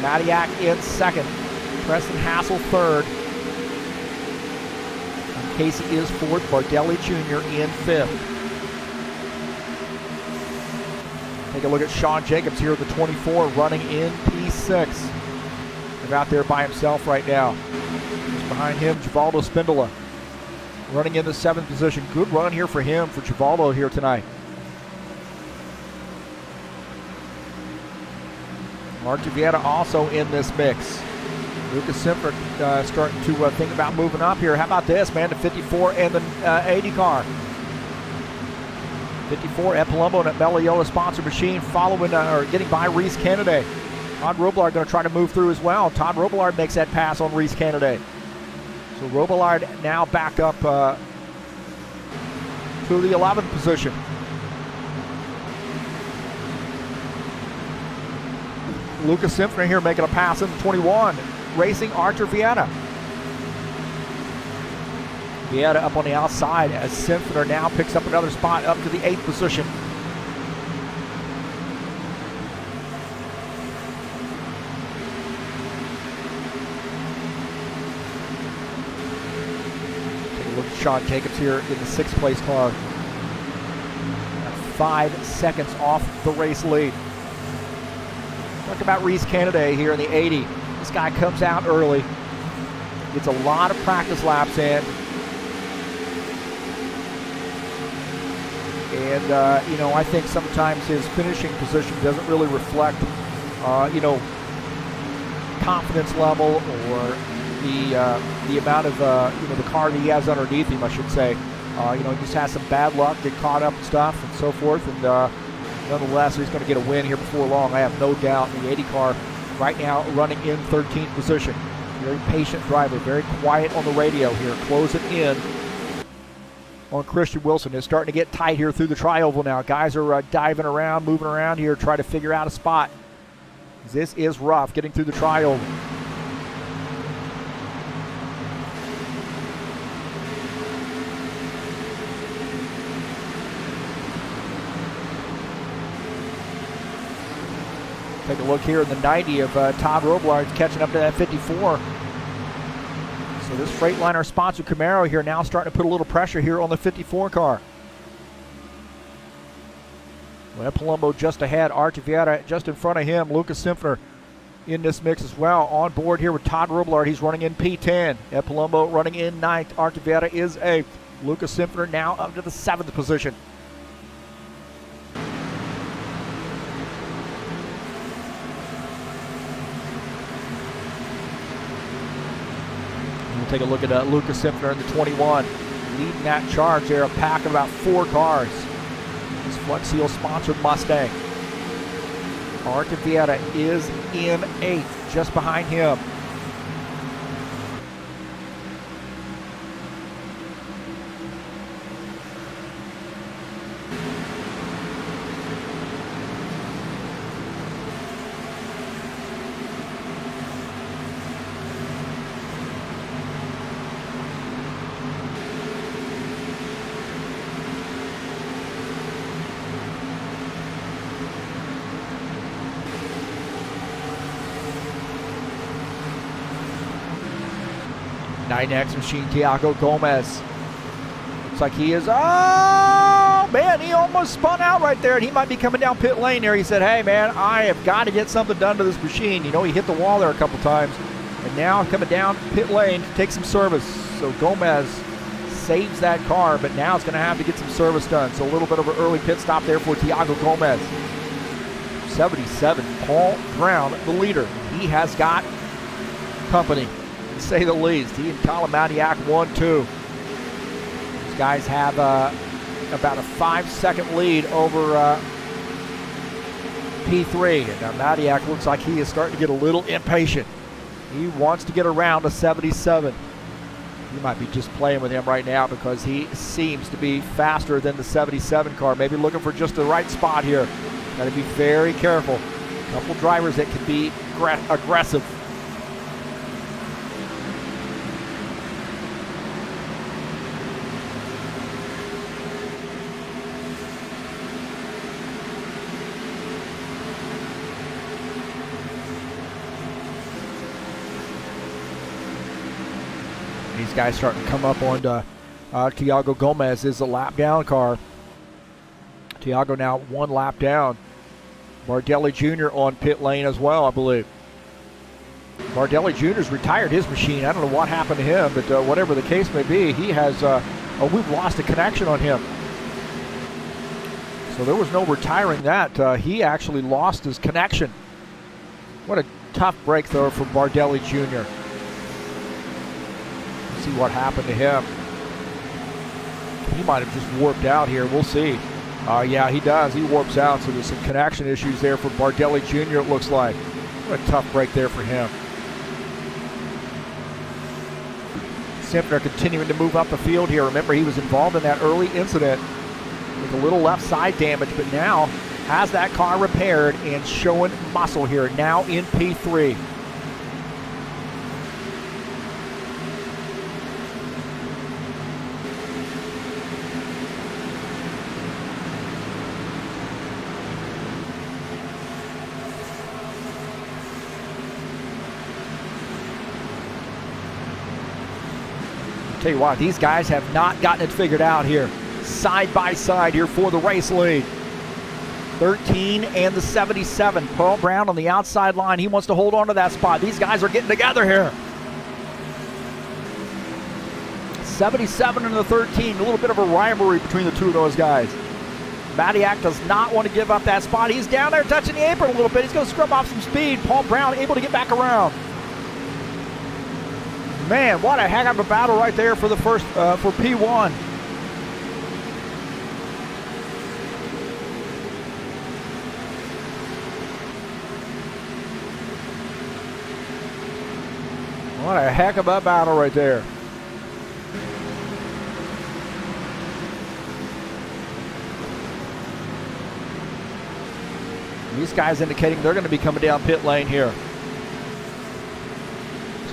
Matiak in 2nd. Preston Hassel 3rd. And Casey is 4th. Bardelli Jr. in 5th. Take a look at Sean Jacobs here at the 24, running in P6. And out there by himself right now. Just behind him, Givaldo Spindola, running in the 7th position. Good run here for him, for Givaldo here tonight. Artur Vieta also in this mix. Lucas Simpsoner starting to think about moving up here. How about this, man? The 54 and the 80 car. 54 at Palumbo and at Meliola sponsored machine, following or getting by Reese Kennedy. Todd Rubler going to try to move through as well. Todd Rubler makes that pass on Reese Kennedy. So Rubler now back up to the 11th position. Lucas Simpsoner here making a pass in the 21, racing Artur Vieta. Vieta up on the outside as Simpsoner now picks up another spot up to the 8th position. Take a look at Sean Jacobs here in the 6th place car. 5 seconds off the race lead. Talk about Reese Kennedy here in the 80. This guy comes out early, gets a lot of practice laps in. And, I think sometimes his finishing position doesn't really reflect, confidence level or the amount of, the car that he has underneath him, I should say. He just has some bad luck, get caught up and stuff and so forth. And nonetheless, he's going to get a win here before long, I have no doubt. The 80 car right now running in 13th position. Very patient driver, very quiet on the radio here, closing in on Christian Wilson. It's starting to get tight here through the tri-oval now. Guys are diving around, moving around here, trying to figure out a spot. This is rough, getting through the tri-oval. Take a look here in the 90 of Todd Rubler. He's catching up to that 54. So this Freightliner sponsored Camaro here now starting to put a little pressure here on the 54 car. Well, Palumbo just ahead. Artivieta just in front of him. Lucas Simpner in this mix as well. On board here with Todd Rubler. He's running in P10. Palumbo running in 9th. Artivieta is 8th. Lucas Simpner now up to the 7th position. We'll take a look at Lucas Simpner in the 21. Leading that charge there, a pack of about 4 cars. This Flex Seal sponsored Mustang. Artivieta is in 8th, just behind him. Next machine, Thiago Gomez. Looks like he is, oh man, he almost spun out right there, and he might be coming down pit lane there. He said, hey man, I have got to get something done to this machine. You know, he hit the wall there a couple times, and now coming down pit lane to take some service. So Gomez saves that car, but now it's going to have to get some service done. So a little bit of an early pit stop there for Thiago Gomez. 77, Paul Brown, the leader. He has got company, to say the least. He and Colin Madiak 1-2. These guys have about a 5-second lead over P3. And now Madiak looks like he is starting to get a little impatient. He wants to get around to 77. You might be just playing with him right now because he seems to be faster than the 77 car. Maybe looking for just the right spot here. Got to be very careful. A couple drivers that can be aggressive. These guys starting to come up on Thiago Gomez is a lap down car. Thiago now 1 lap down. Bardelli Jr. on pit lane as well, I believe. Bardelli Jr.'s retired his machine. I don't know what happened to him, but whatever the case may be, he has, we've lost a connection on him. So there was no retiring that. He actually lost his connection. What a tough break, though, for Bardelli Jr. See what happened to him. He might have just warped out here. We'll see. Yeah, he does. He warps out, so there's some connection issues there for Bardelli Jr., it looks like. What a tough break there for him. Simpner continuing to move up the field here. Remember, he was involved in that early incident with a little left side damage, but now has that car repaired and showing muscle here, now in P3. Tell you what, these guys have not gotten it figured out here. Side by side here for the race lead. 13 and the 77. Paul Brown on the outside line. He wants to hold on to that spot. These guys are getting together here. 77 and the 13. A little bit of a rivalry between the two of those guys. Madiak does not want to give up that spot. He's down there touching the apron a little bit. He's going to scrub off some speed. Paul Brown able to get back around. Man, what a heck of a battle right there for the first, for P1. What a heck of a battle right there. These guys indicating they're going to be coming down pit lane here.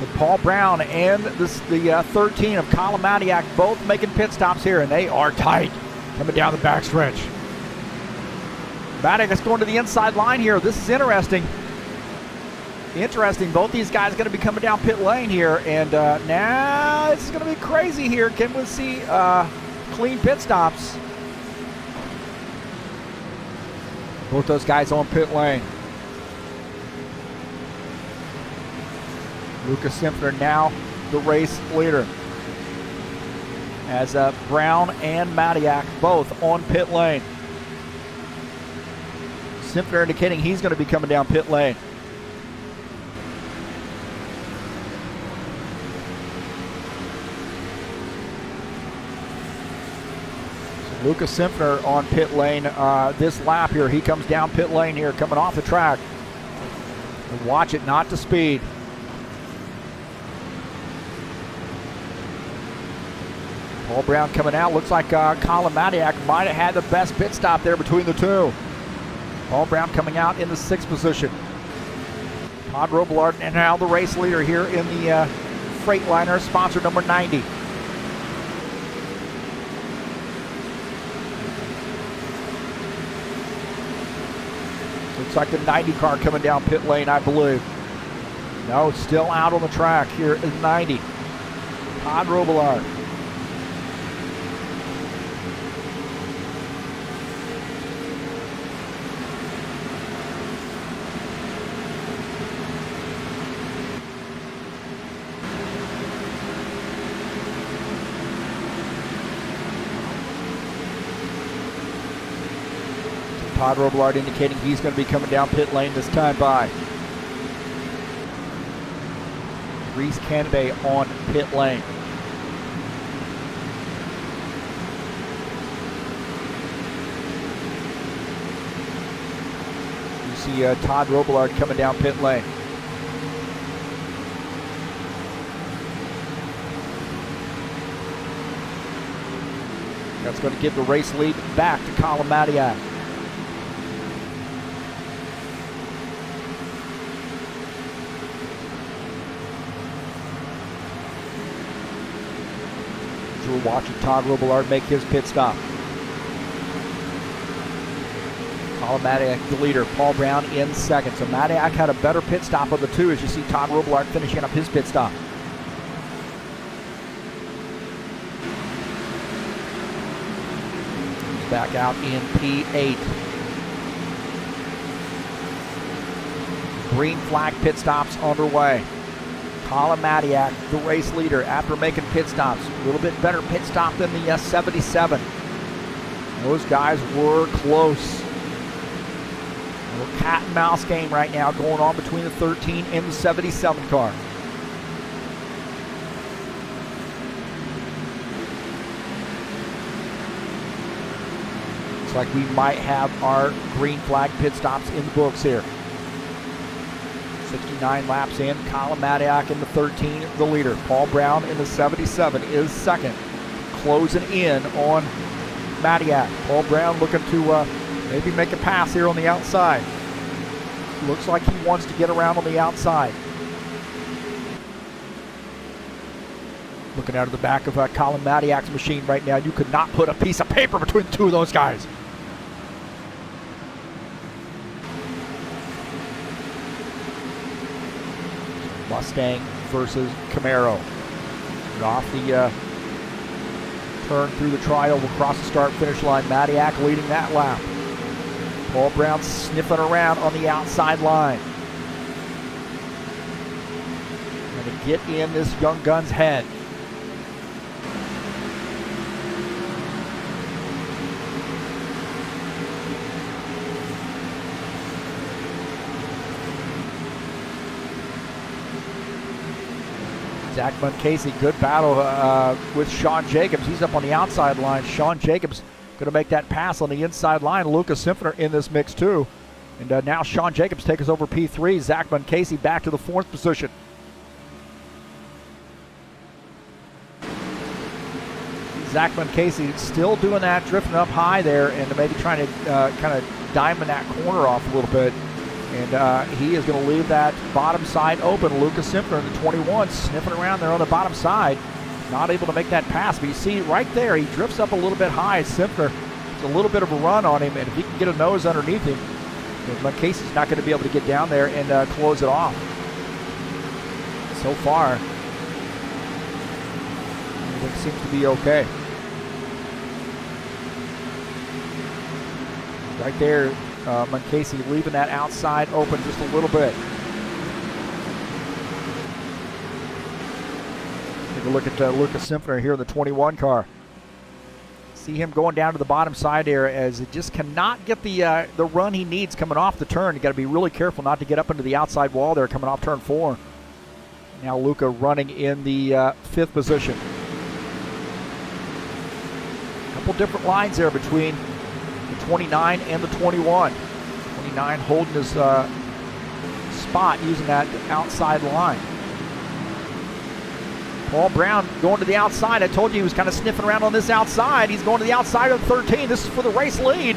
So Paul Brown and the 13 of Colin Madiak both making pit stops here, and they are tight coming down the backstretch. Madiak is going to the inside line here. This is interesting. Interesting. Both these guys are going to be coming down pit lane here, and now this is going to be crazy here. Can we see clean pit stops? Both those guys on pit lane. Lucas Simpner now the race leader, as Brown and Matiak both on pit lane. Simpner indicating he's going to be coming down pit lane. So Lucas Simpner on pit lane this lap here. He comes down pit lane here, coming off the track. And watch it, not to speed. Paul Brown coming out. Looks like Colin Matiak might have had the best pit stop there between the two. Paul Brown coming out in the 6th position. Todd Rubler and now the race leader here in the Freightliner, sponsor number 90. Looks like the 90 car coming down pit lane, I believe. No, still out on the track here is 90. Todd Rubler. Todd Rubler indicating he's going to be coming down pit lane this time by. Reese Kennedy on pit lane. You see Todd Rubler coming down pit lane. That's going to give the race lead back to Colin Matiak. We're watching Todd Rubler make his pit stop. Colin Matiak the leader, Paul Brown in 2nd. So Matiak had a better pit stop of the two, as you see Todd Rubler finishing up his pit stop. He's back out in P8. Green flag pit stops underway. Colin Matiak, the race leader, after making pit stops. A little bit better pit stop than the 77. Those guys were close. A little cat and mouse game right now going on between the 13 and the 77 car. Looks like we might have our green flag pit stops in the books here. 69 laps in. Colin Matiak in the 13, the leader. Paul Brown in the 77 is 2nd. Closing in on Matiak. Paul Brown looking to maybe make a pass here on the outside. Looks like he wants to get around on the outside. Looking out of the back of Colin Matiak's machine right now. You could not put a piece of paper between the two of those guys. Mustang versus Camaro. And off the turn through the tri-oval across the start-finish line. Matiak leading that lap. Paul Brown sniffing around on the outside line. Going to get in this young gun's head. Zach Muncasey, good battle with Sean Jacobs. He's up on the outside line. Sean Jacobs going to make that pass on the inside line. Lucas Simpner in this mix too. And now Sean Jacobs takes over P3. Zach Muncasey back to the 4th position. Zach Muncasey still doing that, drifting up high there and maybe trying to kind of diamond that corner off a little bit. And he is going to leave that bottom side open. Lucas Simpner in the 21 sniffing around there on the bottom side. Not able to make that pass. But you see right there, he drifts up a little bit high. Simpner, it's a little bit of a run on him. And if he can get a nose underneath him, Muncasey's not going to be able to get down there and close it off. so far, everything seems to be okay. Right there, Casey leaving that outside open just a little bit. Take a look at Lucas Simpner here in the 21 car. See him going down to the bottom side there as it just cannot get the run he needs coming off the turn. You got to be really careful not to get up into the outside wall there coming off turn 4. Now Luca running in the 5th position. A couple different lines there between the 29 and the 21. 29 holding his spot using that outside line. Paul Brown going to the outside. I told you he was kind of sniffing around on this outside. He's going to the outside of the 13. This is for the race lead.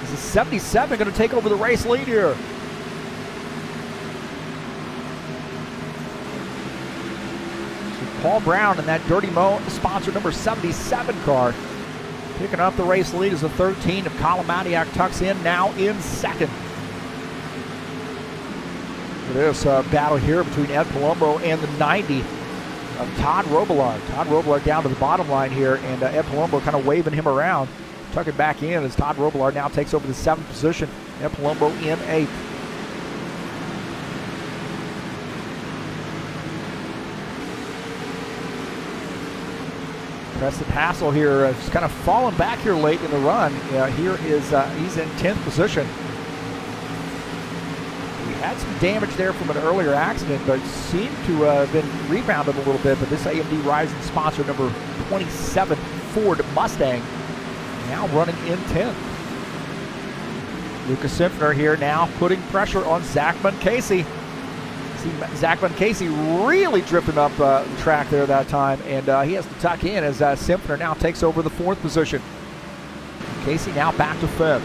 This is 77 going to take over the race lead here. So Paul Brown in that Dirty Mo sponsor number 77 car. Picking up the race lead as the 13 of Colin Matiak tucks in now in 2nd. This battle here between Ed Palumbo and the 90 of Todd Rubler. Todd Rubler down to the bottom line here, and Ed Palumbo kind of waving him around, tucking back in as Todd Rubler now takes over the 7th position. Ed Palumbo in 8th. Preston Hassel here just kind of falling back here late in the run. Here is he's in 10th position. He had some damage there from an earlier accident, but seemed to have been rebounded a little bit. But this AMD Rising sponsor number 27 Ford Mustang now running in 10th. Lucas Simpner here now putting pressure on Zach Casey. See Zach Casey really drifting up the track there that time, and he has to tuck in as Simpner now takes over the 4th position. Casey now back to 5th.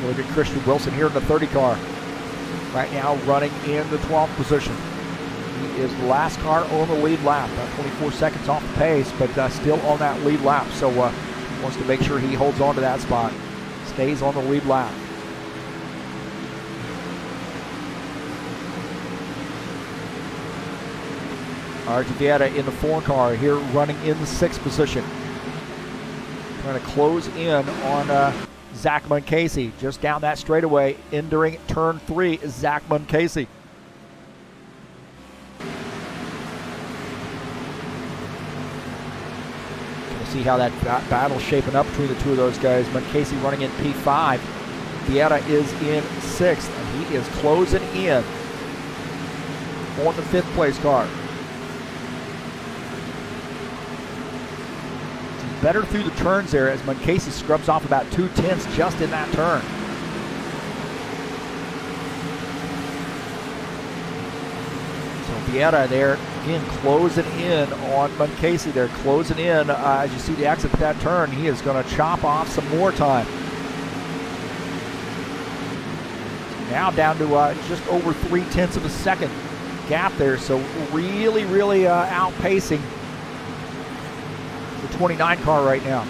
Look at Christian Wilson here in the 30 car. Right now running in the 12th position. He is the last car on the lead lap. 24 seconds off the pace, but still on that lead lap. So wants to make sure he holds on to that spot. Stays on the lead lap. Artivieta in the 4 car here running in the 6th position. Trying to close in on Zach Casey just down that straightaway entering turn 3 is Zach Casey. See how that battle's shaping up between the two of those guys. Casey running in P5. Vieta is in 6th, and he is closing in on the 5th place car. Better through the turns there as Casey scrubs off about 2/10 just in that turn. So Vieta there again closing in on Casey there, closing in as you see the exit of that turn. He is going to chop off some more time. Now down to just over 0.3 of a second gap there, so really outpacing the 29 car right now.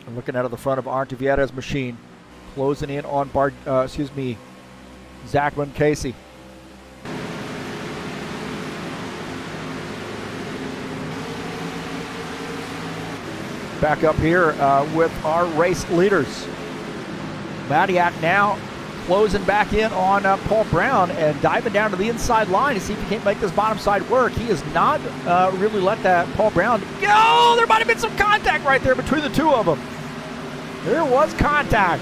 And looking out of the front of Artivieta's machine, closing in on Zach Casey. Back up here with our race leaders. Matiak now closing back in on Paul Brown and diving down to the inside line to see if he can't make this bottom side work. He has not really let that Paul Brown go. There might have been some contact right there between the two of them. There was contact.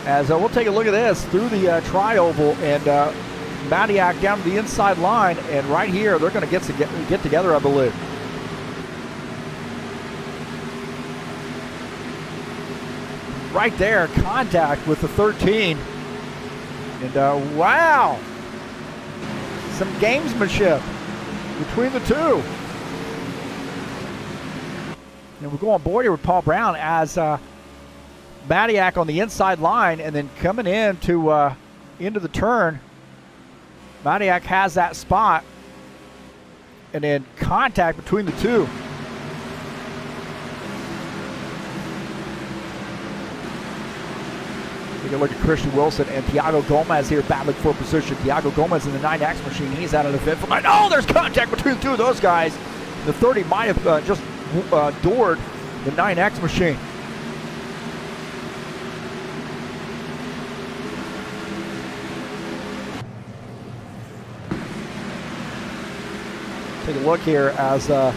As we'll take a look at this through the tri-oval, and Matiak down to the inside line, and right here they're going to get together, I believe. Right there, contact with the 13. And wow, some gamesmanship between the two. And we'll go on board here with Paul Brown as Madiak on the inside line, and then coming into the turn, Madiak has that spot, and then contact between the two. Take a look at Christian Wilson and Thiago Gomez here battling for position. Thiago Gomez in the 9X machine. He's out of the fifth. Oh, there's contact between the two of those guys. The 30 might have just doored the 9X machine. Take a look here as the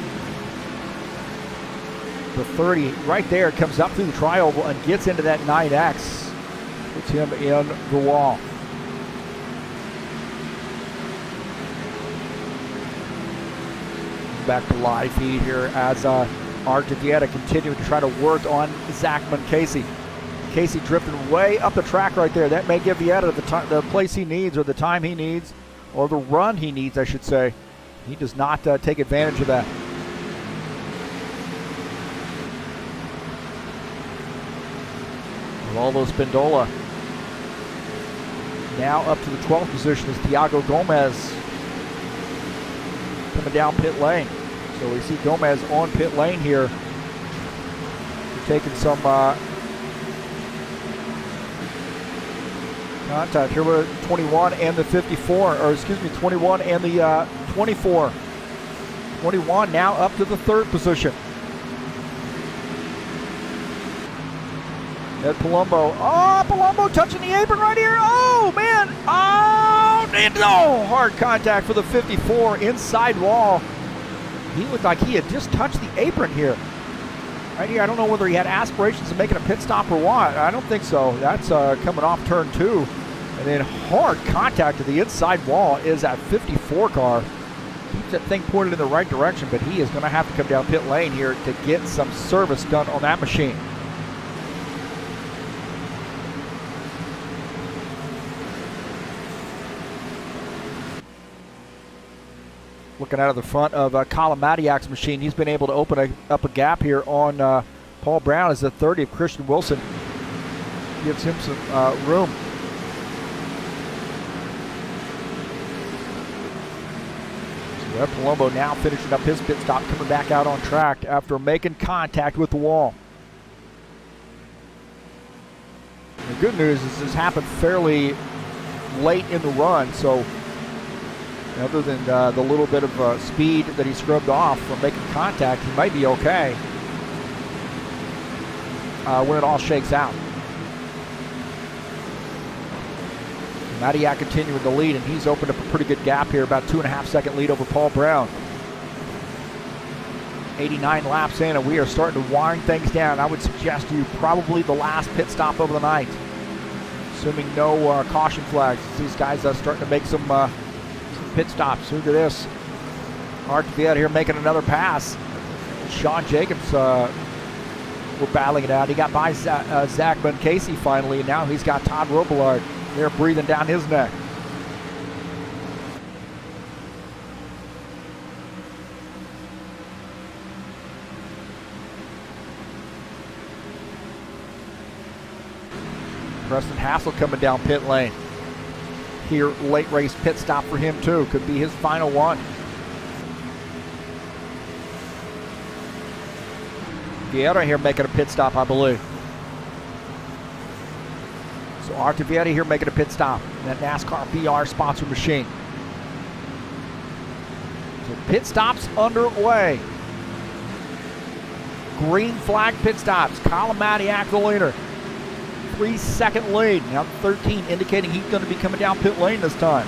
30 right there comes up through the tri-oval and gets into that 9X. Puts him in the wall. Back to live feed here as Artivieta continuing to try to work on Zachman Casey. Casey drifting way up the track right there. That may give Vieta the place he needs, or the time he needs, or the run he needs, I should say. He does not take advantage of that. Rollo Spindola now up to the 12th position is Thiago Gomez coming down pit lane. So we see Gomez on pit lane here. He's taking some contact here with 21 and the 54, or excuse me, 21 and the 24. 21 now up to the 3rd position. Ed Palumbo. Oh, Palumbo touching the apron right here. Oh, man. Oh, no. Hard contact for the 54 inside wall. He looked like he had just touched the apron here. Right here, I don't know whether he had aspirations of making a pit stop or what. I don't think so. That's coming off turn 2. And then hard contact to the inside wall is that 54 car. Keeps that thing pointed in the right direction, but he is going to have to come down pit lane here to get some service done on that machine. Looking out of the front of Colin Madiak's machine, he's been able to open up a gap here on Paul Brown as the 30 of Christian Wilson gives him some room. So Ed Palumbo now finishing up his pit stop, coming back out on track after making contact with the wall. The good news is this happened fairly late in the run, so other than the little bit of speed that he scrubbed off from making contact, he might be okay when it all shakes out. Madiak continuing to lead, and he's opened up a pretty good gap here, about 2.5 second lead over Paul Brown. 89 laps in, and we are starting to wind things down. I would suggest to you probably the last pit stop of the night, assuming no caution flags. These guys are starting to make some pit stops. Look at this. Artivieta here making another pass. Sean Jacobs were battling it out. He got by Zachman Casey finally, and now he's got Todd Rubler there breathing down his neck. Preston Hassel coming down pit lane. Here, late race pit stop for him too. Could be his final one. Vieira here making a pit stop, I believe. So Artivieta here making a pit stop in that NASCAR BR sponsored machine. So pit stops underway. Green flag pit stops. Colin Madiak the leader. 3-second lead. Now 13 indicating he's going to be coming down pit lane this time.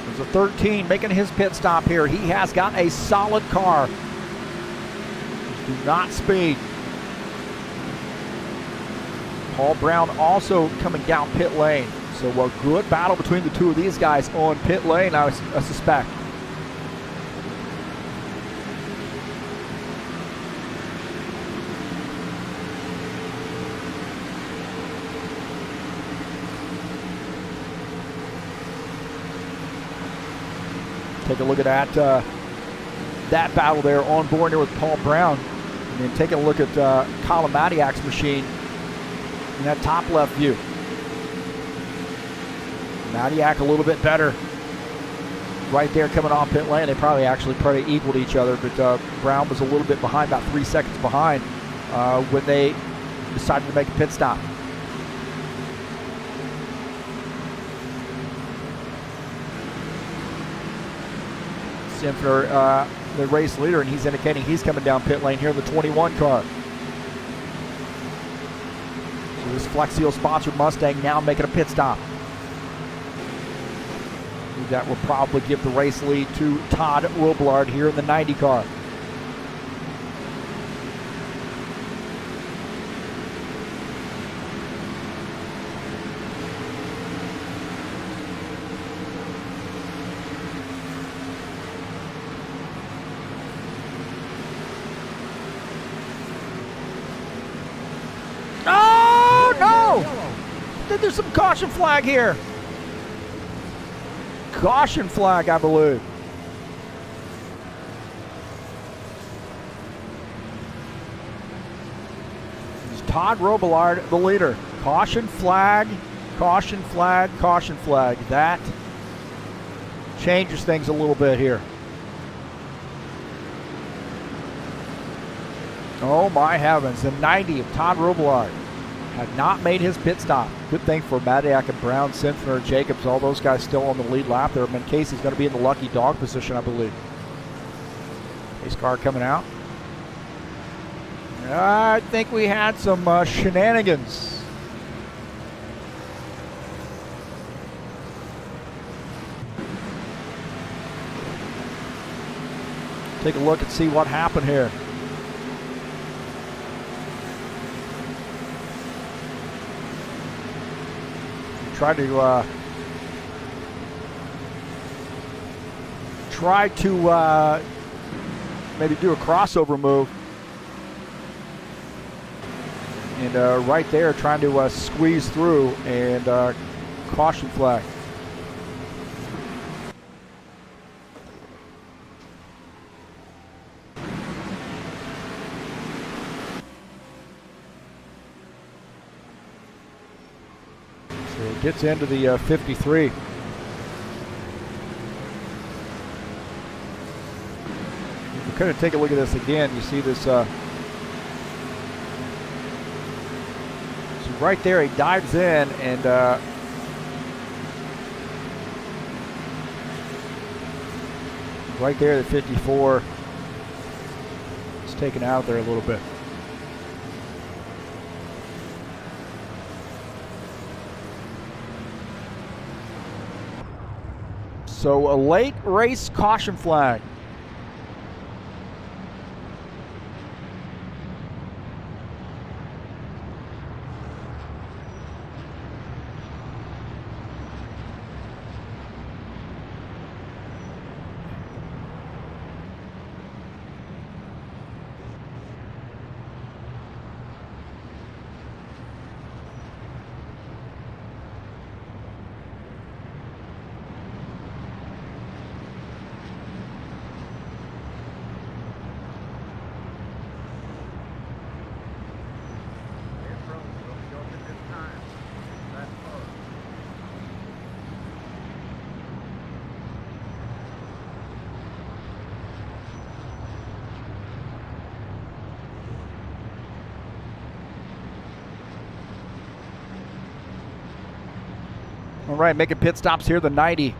There's a 13 making his pit stop here. He has got a solid car. Do not speed. Paul Brown also coming down pit lane. So a good battle between the two of these guys on pit lane, I suspect. Take a look at that battle there on board there with Paul Brown. And then taking a look at Colin Madiak's machine in that top left view. Madiak a little bit better right there coming off pit lane. They probably actually pretty equaled each other, but Brown was a little bit behind, about 3 seconds behind when they decided to make a pit stop. Simpler, the race leader, and he's indicating he's coming down pit lane here in the 21 car. So this Flex Seal sponsored Mustang now making a pit stop. That will probably give the race lead to Todd Rubler here in the 90 car. Oh, no! There's some caution flag here. Caution flag, I believe. It's Todd Rubler, the leader. Caution flag, caution flag, caution flag. That changes things a little bit here. Oh my heavens, the 90 of Todd Rubler had not made his pit stop. Good thing for Madiak and Brown, Sinfner, Jacobs, all those guys still on the lead lap there. And Casey's going to be in the lucky dog position, I believe. Pace car coming out. I think we had some shenanigans. Take a look and see what happened here. Try to maybe do a crossover move, and right there trying to squeeze through, and caution flag. Gets into the 53. If we kind of take a look at this again, you see this. So right there, he dives in, and right there, the 54 is taken out there a little bit. So a late race caution flag. All right, making pit stops here, the 90.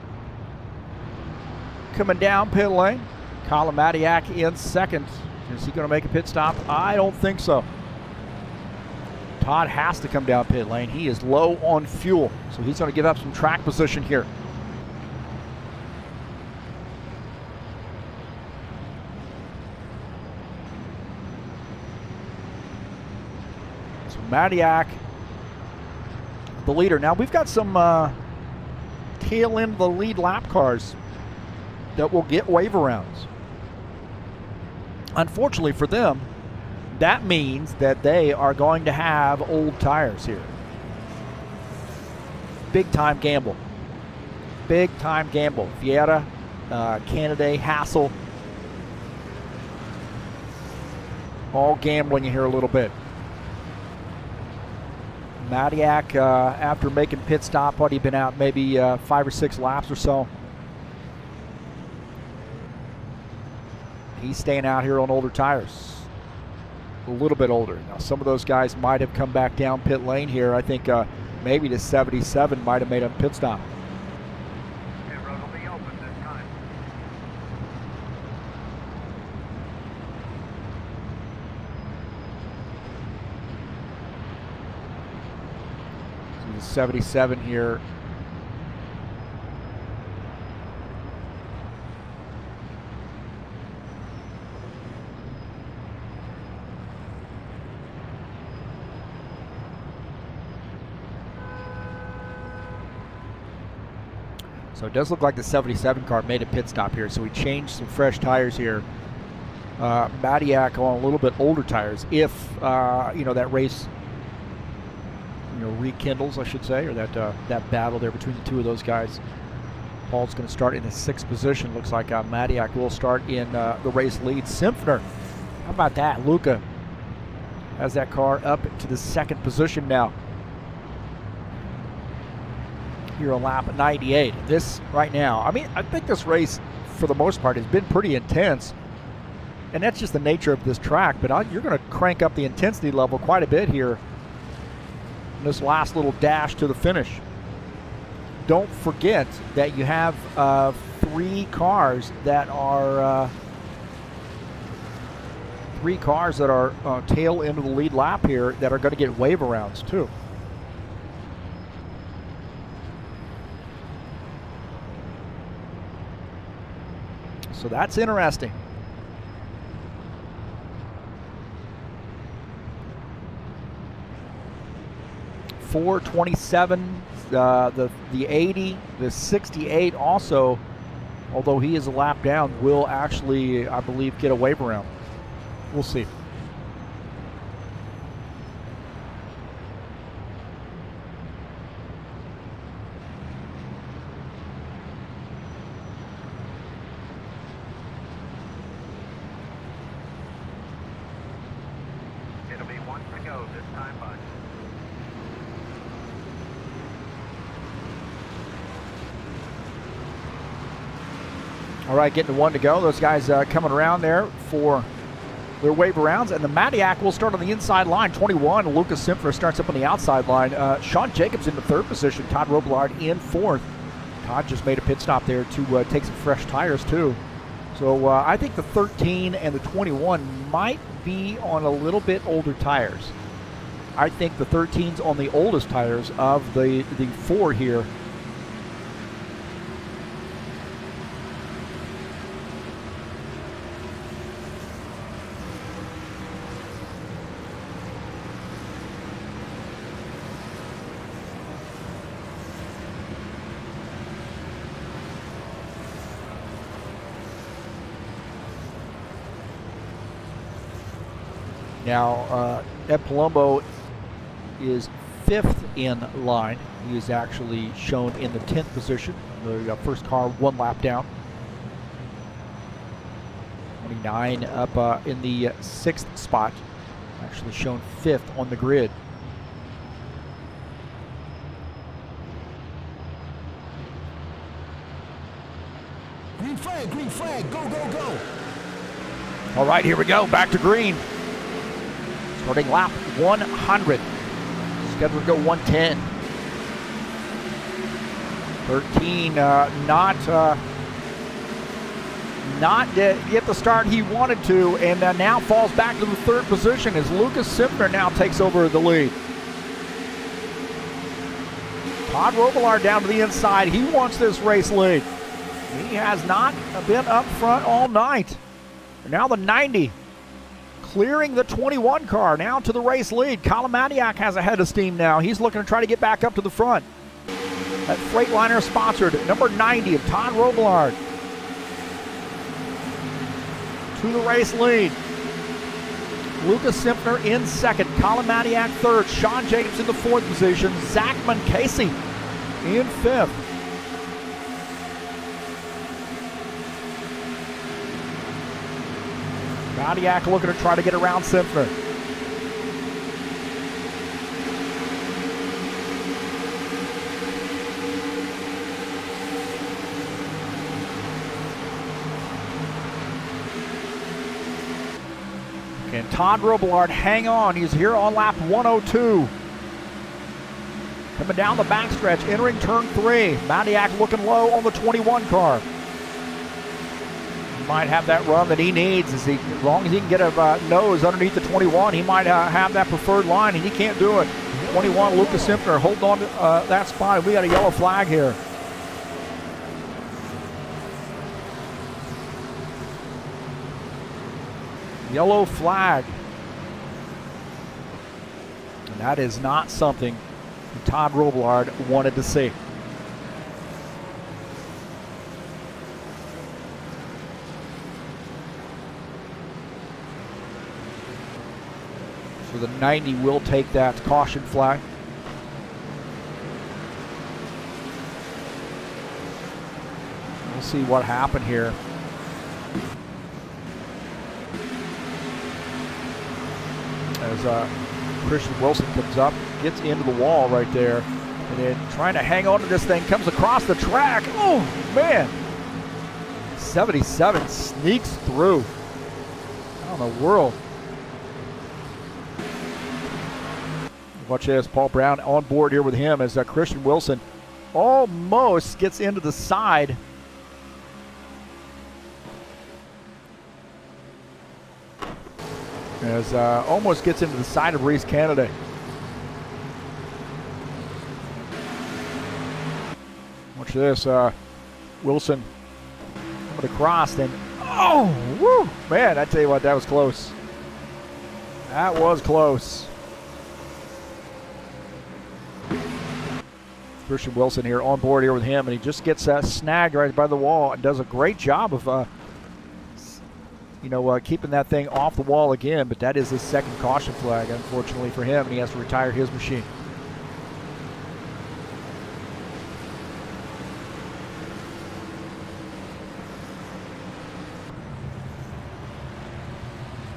Coming down pit lane. Colin Madiak in second. Is he going to make a pit stop? I don't think so. Todd has to come down pit lane. He is low on fuel, so he's going to give up some track position here. So Madiak, the leader. Now we've got some tail end of the lead lap cars that will get wave arounds. Unfortunately for them, that means that they are going to have old tires here. Big time gamble. Big time gamble. Vieira Canada, Hassel. All gambling here a little bit. Madiak, after making pit stop, what, he'd been out maybe 5 or 6 laps or so. He's staying out here on older tires. A little bit older. Now, some of those guys might have come back down pit lane here. I think maybe the 77 might have made a pit stop. Pit road will be open this time. So the 77 here. So it does look like the 77 car made a pit stop here. So we changed some fresh tires here. Madiak on a little bit older tires. If that race, rekindles, I should say, or that battle there between the two of those guys. Paul's going to start in the 6th position. Looks like Madiak will start in the race lead. Simpner, how about that? Luca has that car up to the 2nd position now. Here on lap 98. This right now, I mean, I think this race for the most part has been pretty intense, and that's just the nature of this track, but you're going to crank up the intensity level quite a bit here in this last little dash to the finish. Don't forget that you have 3 cars that are tail into the lead lap here that are going to get wave arounds too. So that's interesting. .427, the 80, the 68 also, although he is a lap down, will actually, I believe, get a wave around. We'll see. It'll be 1 to go this time, bud. All right, getting to 1 to go. Those guys coming around there for their wave arounds. And the Madiak will start on the inside line. 21, Lucas Simpner starts up on the outside line. Sean Jacobs in the 3rd position. Todd Rubler in 4th. Todd just made a pit stop there to take some fresh tires, too. So I think the 13 and the 21 might be on a little bit older tires. I think the 13's on the oldest tires of the 4 here. Now, Ed Palumbo is 5th in line. He is actually shown in the 10th position. The first car 1 lap down. 29 up in the 6th spot. Actually shown 5th on the grid. Green flag, go, go, go. All right, here we go, back to green. Starting lap 100. Scheduled to go 110. 13 not get the start he wanted to, and now falls back to the 3rd position as Lucas Simpner now takes over the lead. Todd Rubler down to the inside. He wants this race lead. He has not been up front all night. Now the 90 clearing the 21 car now to the race lead. Colin Madiak has a head of steam now. He's looking to try to get back up to the front. That Freightliner sponsored number 90 of Todd Rubler to the race lead. Lucas Simpner in 2nd, Colin Madiak 3rd, Sean Jacobs in the 4th position, Zach Casey in 5th. Pontiac looking to try to get around Simpner. And Todd Rubler, hang on. He's here on lap 102. Coming down the backstretch, entering turn 3. Pontiac looking low on the 21 car. He might have that run that he needs. As long as he can get a nose underneath the 21, he might have that preferred line, and he can't do it. 21, Lucas Simpner holding on to that spot. We got a yellow flag here. Yellow flag. And that is not something Todd Rubler wanted to see. So the 90 will take that caution flag. We'll see what happened here. As Christian Wilson comes up, gets into the wall right there, and then trying to hang on to this thing, comes across the track. Oh, man. 77 sneaks through. How in the world? Watch this, Paul Brown on board here with him as Christian Wilson almost gets into the side. As almost gets into the side of Reese Kennedy. Watch this, Wilson coming across, and oh, woo, man, I tell you what, that was close. That was close. Christian Wilson here on board here with him, and he just gets snagged right by the wall and does a great job of keeping that thing off the wall again, but that is his second caution flag, unfortunately for him, and he has to retire his machine.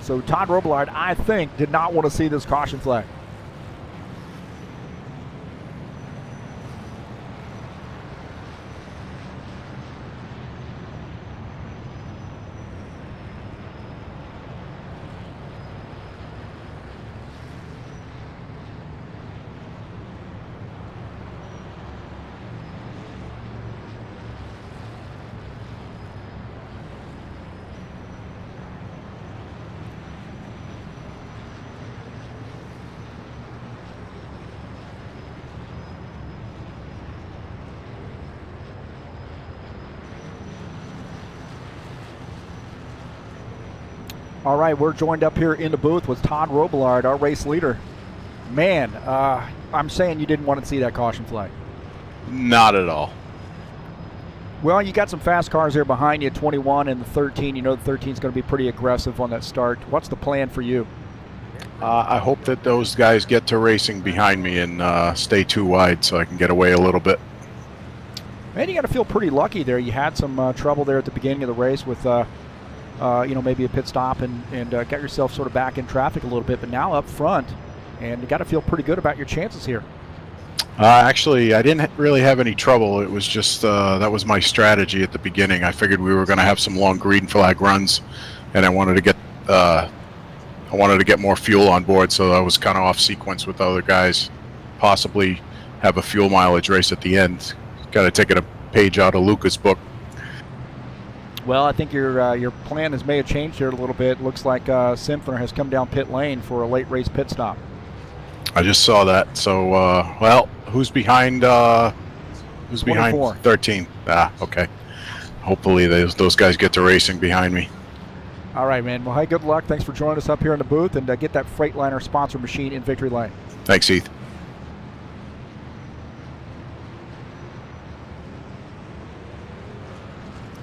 So Todd Rubler, I think, did not want to see this caution flag. All right, we're joined up here in the booth with Todd Rubler, our race leader. Man, I'm saying you didn't want to see that caution flag. Not at all. Well, you got some fast cars there behind you, 21 and the 13. You know the 13 is going to be pretty aggressive on that start. What's the plan for you? I hope that those guys get to racing behind me and stay too wide so I can get away a little bit. Man, you got to feel pretty lucky there. You had some trouble there at the beginning of the race with maybe a pit stop and got yourself sort of back in traffic a little bit, but now up front, and you got to feel pretty good about your chances here. Actually, I didn't really have any trouble. It was just that was my strategy at the beginning. I figured we were going to have some long green flag runs, and I wanted to get more fuel on board, so I was kind of off sequence with other guys. Possibly have a fuel mileage race at the end. Kind of taking a page out of Luca's book. Well, I think your plan may have changed here a little bit. Looks like Simpner has come down pit lane for a late race pit stop. I just saw that. So, well, who's behind? Who's 24. behind 13? Ah, okay. Hopefully those guys get to racing behind me. All right, man. Well, hey, good luck. Thanks for joining us up here in the booth, and get that Freightliner sponsor machine in victory lane. Thanks, Heath.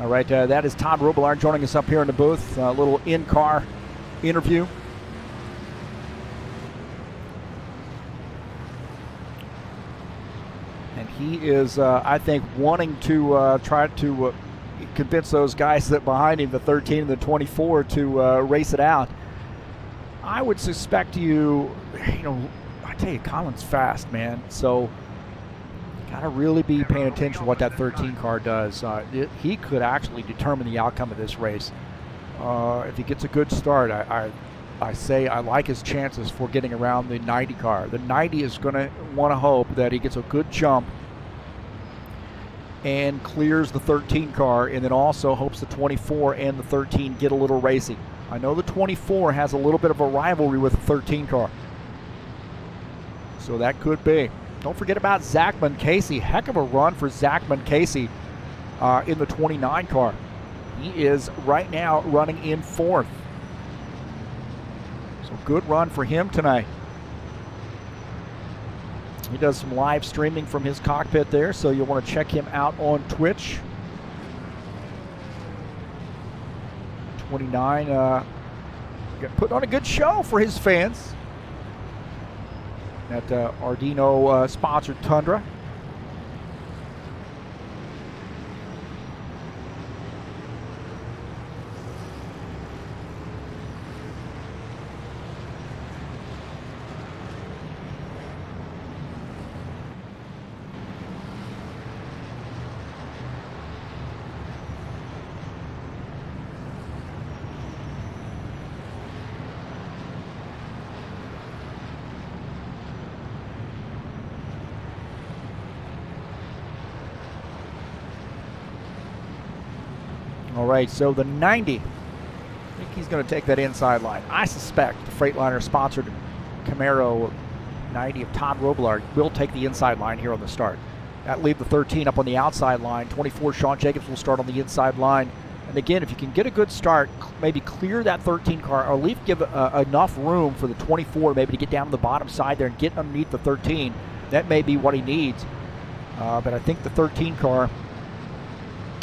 All right, that is Todd Rubler joining us up here in the booth. A little in-car interview. And he is, I think, wanting to try to, convince those guys that behind him, the 13 and the 24, to race it out. I would suspect I tell you, Colin's fast, man. So got to really be paying attention to what that 13 car does. He could actually determine the outcome of this race. If he gets a good start, I say I like his chances for getting around the 90 car. The 90 is going to want to hope that he gets a good jump and clears the 13 car, and then also hopes the 24 and the 13 get a little racing. I know the 24 has a little bit of a rivalry with the 13 car, so that could be. Don't forget about Zach Munkacy. Heck of a run for Zach Munkacy in the 29 car. He is right now running in 4th. So good run for him tonight. He does some live streaming from his cockpit there, so you'll want to check him out on Twitch. 29 put on a good show for his fans. That Ardino sponsored Tundra. All right, so the 90, I think he's going to take that inside line. I suspect the Freightliner-sponsored Camaro 90 of Todd Rubler will take the inside line here on the start. That leave the 13 up on the outside line. 24, Sean Jacobs will start on the inside line. And again, if you can get a good start, maybe clear that 13 car, or at least give enough room for the 24 maybe to get down to the bottom side there and get underneath the 13. That may be what he needs. But I think the 13 car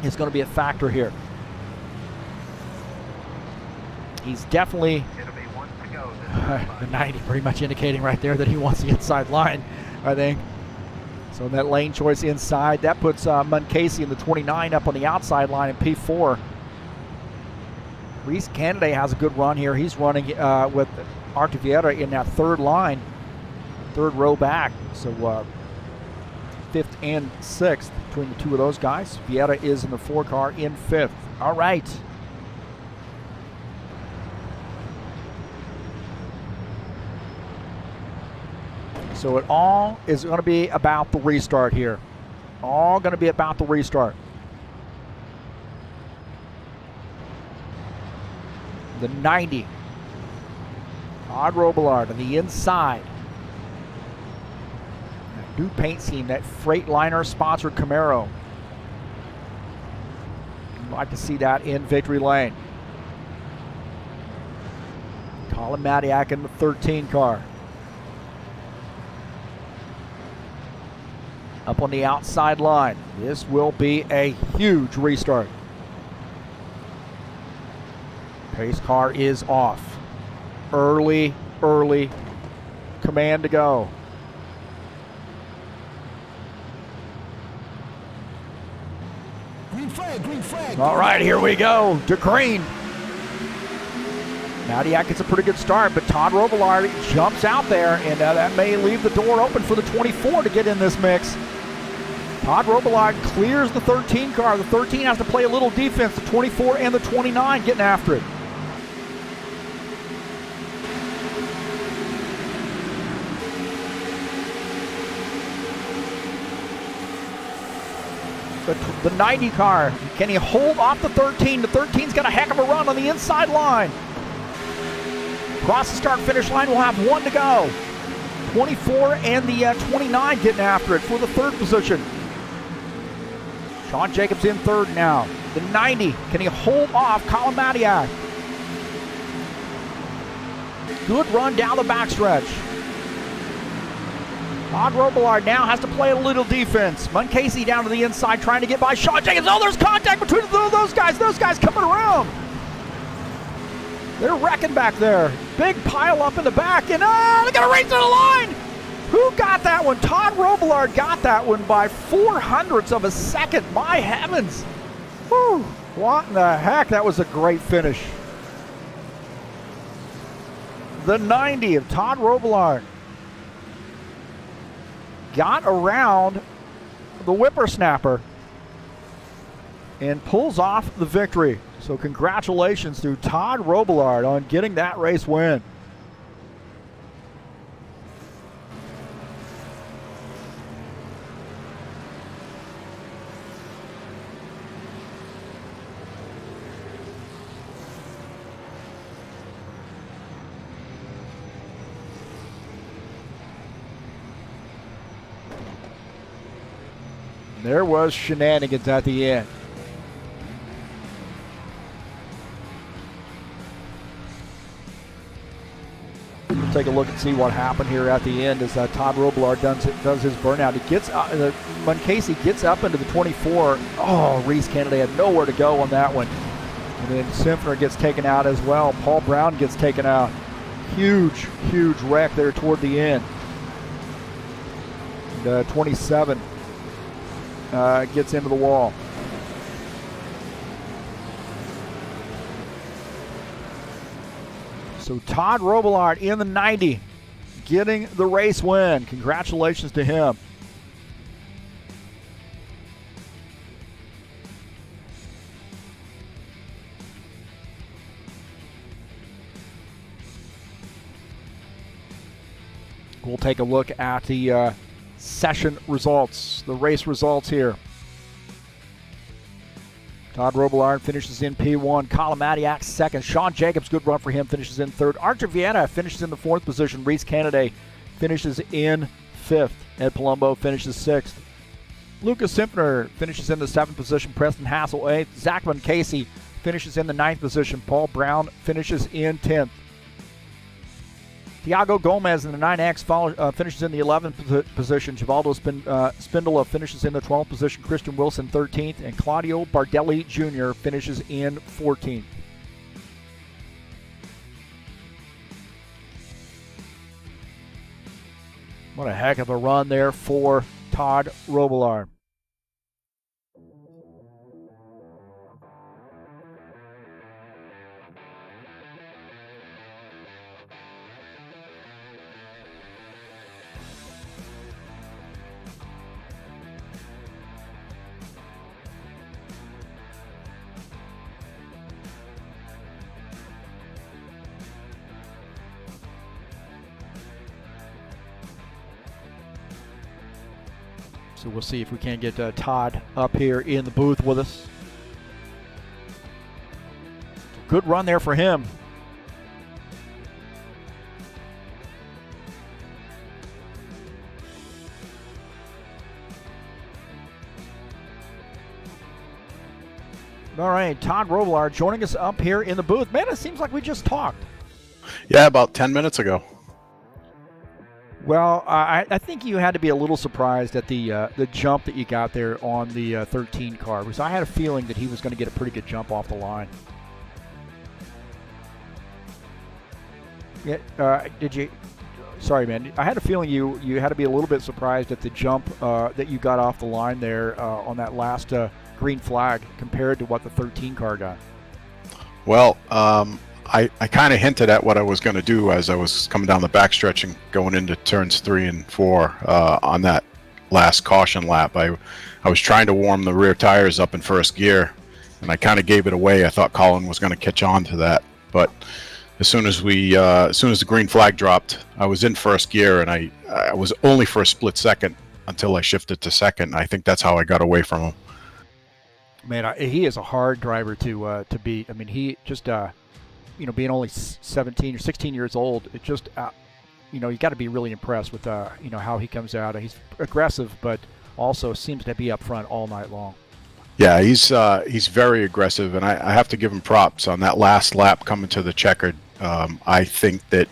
is going to be a factor here. He's definitely, the 90 pretty much indicating right there that he wants the inside line, I think. So that lane choice inside, that puts Munkacy in the 29 up on the outside line in P4. Reese Kennedy has a good run here. He's running with Artur Vieira in that third line, third row back. So 5th and 6th between the two of those guys. Vieira is in the 4 car in 5th. All right. So it all is going to be about the restart here. All going to be about the restart. The 90. Todd Robillard on the inside. That new paint scheme, that Freightliner-sponsored Camaro. You'd like to see that in victory lane. Colin Madiak in the 13 car. Up on the outside line. This will be a huge restart. Pace car is off. Early command to go. Green flag, green flag. All right, here we go. To green. Madiak gets a pretty good start, but Todd Robillard jumps out there, and that may leave the door open for the 24 to get in this mix. Todd Robillard clears the 13 car. The 13 has to play a little defense. The 24 and the 29 getting after it. The 90 car, can he hold off the 13? The 13's got a heck of a run on the inside line. Across the start-finish line, we'll have 1 to go. 24 and the 29 getting after it for the 3rd position. Sean Jacobs in 3rd now. The 90, can he hold off Colin Madiak? Good run down the backstretch. Todd Robillard now has to play a little defense. Munkacy down to the inside trying to get by Sean Jacobs. Oh, there's contact between those guys. Those guys coming around. They're wrecking back there. Big pile up in the back, and they're going to race to the line. Who got that one? Todd Robillard got that one by 0.04 of a second. My heavens. Whew, what in the heck? That was a great finish. The 90 of Todd Rubler got around the whippersnapper and pulls off the victory. So congratulations to Todd Rubler on getting that race win. There was shenanigans at the end. We'll take a look and see what happened here at the end as Todd Rubler does his burnout. He gets Casey gets up into the 24. Oh, Reese Kennedy had nowhere to go on that one. And then Simpner gets taken out as well. Paul Brown gets taken out. Huge wreck there toward the end. And 27 gets into the wall. So Todd Rubler in the 90, getting the race win. Congratulations to him. We'll take a look at the session results, the race results here. Todd Rubler finishes in P1. Colin Matiak second. Sean Jacobs, good run for him, finishes in third. Archer Vieta finishes in the fourth position. Reese Kennedy finishes in fifth. Ed Palumbo finishes sixth. Lucas Simpner finishes in the seventh position. Preston Hassel eighth. Zachman Casey finishes in the ninth position. Paul Brown finishes in 10th. Thiago Gomez in the 9X finishes in the 11th position. Givaldo Spindola finishes in the 12th position. Christian Wilson 13th. And Claudio Bardelli Jr. finishes in 14th. What a heck of a run there for Todd Rubler. So we'll see if we can get Todd up here in the booth with us. Good run there for him. All right, Todd Rubler joining us up here in the booth. Man, it seems like we just talked. Yeah, about 10 minutes ago. Well, I think you had to be a little surprised at the jump that you got there on the 13 car, because I had a feeling that he was going to get a pretty good jump off the line. Yeah, did you? Sorry, man. I had a feeling you had to be a little bit surprised at the jump that you got off the line there on that last green flag compared to what the 13 car got. Well, I kind of hinted at what I was going to do as I was coming down the backstretch and going into turns 3 and 4 on that last caution lap. I was trying to warm the rear tires up in first gear, and I kind of gave it away. I thought Colin was going to catch on to that, but as soon as the green flag dropped, I was in first gear, and I was only for a split second until I shifted to second. I think that's how I got away from him. Man, he is a hard driver to beat. I mean, he just being only 17 or 16 years old, it just, you got to be really impressed with, how he comes out. He's aggressive, but also seems to be up front all night long. Yeah, he's very aggressive, and I have to give him props on that last lap coming to the checkered. I think that,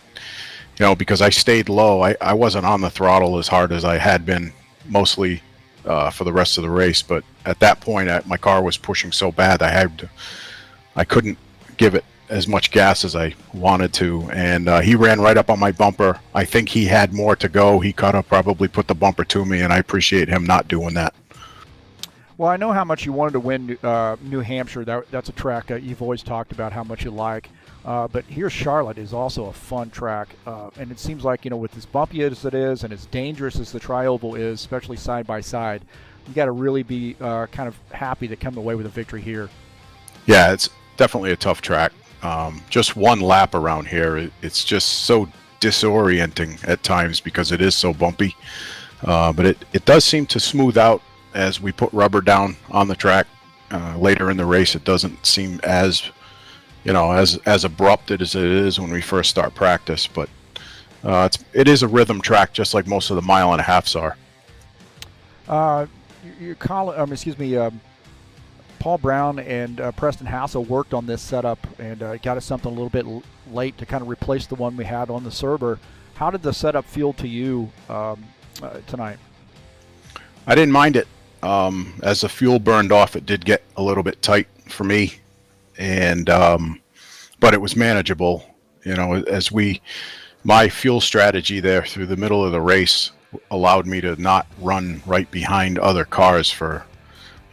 because I stayed low, I wasn't on the throttle as hard as I had been mostly for the rest of the race. But at that point, my car was pushing so bad, I couldn't give it as much gas as I wanted to, and he ran right up on my bumper. I think he had more to go. He could have probably put the bumper to me, and I appreciate him not doing that. Well, I know how much you wanted to win New Hampshire. That's a track that you've always talked about how much you like. But here, Charlotte is also a fun track, and it seems like, with as bumpy as it is and as dangerous as the tri-oval is, especially side by side, you got to really be kind of happy to come away with a victory here. Yeah, it's definitely a tough track. Just one lap around here, it's just so disorienting at times because it is so bumpy. But it does seem to smooth out as we put rubber down on the track later in the race. It doesn't seem as as abrupt as it is when we first start practice, but it is a rhythm track, just like most of the mile and a halves are. Paul Brown and Preston Hassel worked on this setup and got us something a little bit late to kind of replace the one we had on the Cerber. How did the setup feel to you tonight? I didn't mind it. As the fuel burned off, it did get a little bit tight for me, and but it was manageable. My fuel strategy there through the middle of the race allowed me to not run right behind other cars for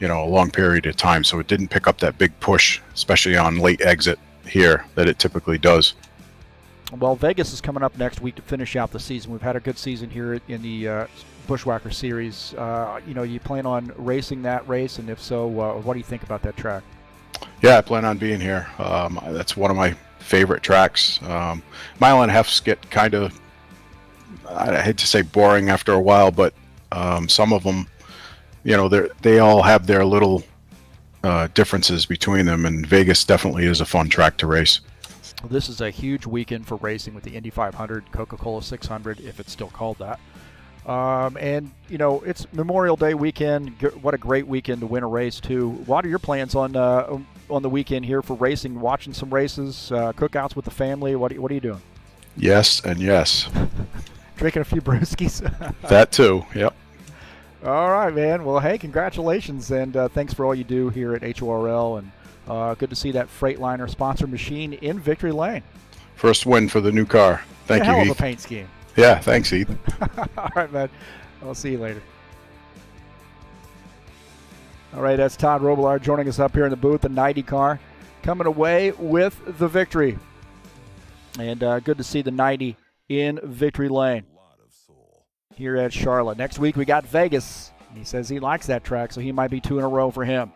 a long period of time, so it didn't pick up that big push, especially on late exit here, that it typically does. Well, Vegas is coming up next week to finish out the season. We've had a good season here in the Buschwackers series. You plan on racing that race, and if so, what do you think about that track? Yeah, I plan on being here. That's one of my favorite tracks. Mile and a halfs get kind of, I hate to say boring after a while, but some of them, they all have their little differences between them, and Vegas definitely is a fun track to race. This is a huge weekend for racing with the Indy 500, Coca-Cola 600, if it's still called that. And it's Memorial Day weekend. What a great weekend to win a race too. What are your plans on the weekend here for racing? Watching some races, cookouts with the family. What are you doing? Yes and yes. Drinking a few brewskis. That too. Yep. All right, man. Well, hey, congratulations, and thanks for all you do here at HORL, and good to see that Freightliner sponsor machine in victory lane. First win for the new car. Thank you, Hell Heath. of a paint scheme. Yeah, thanks, Heath. All right, man. I'll see you later. All right, that's Todd Rubler joining us up here in the booth, the 90 car, coming away with the victory. And good to see the 90 in victory lane here at Charlotte. Next week we got Vegas. He says he likes that track, so he might be 2 in a row for him.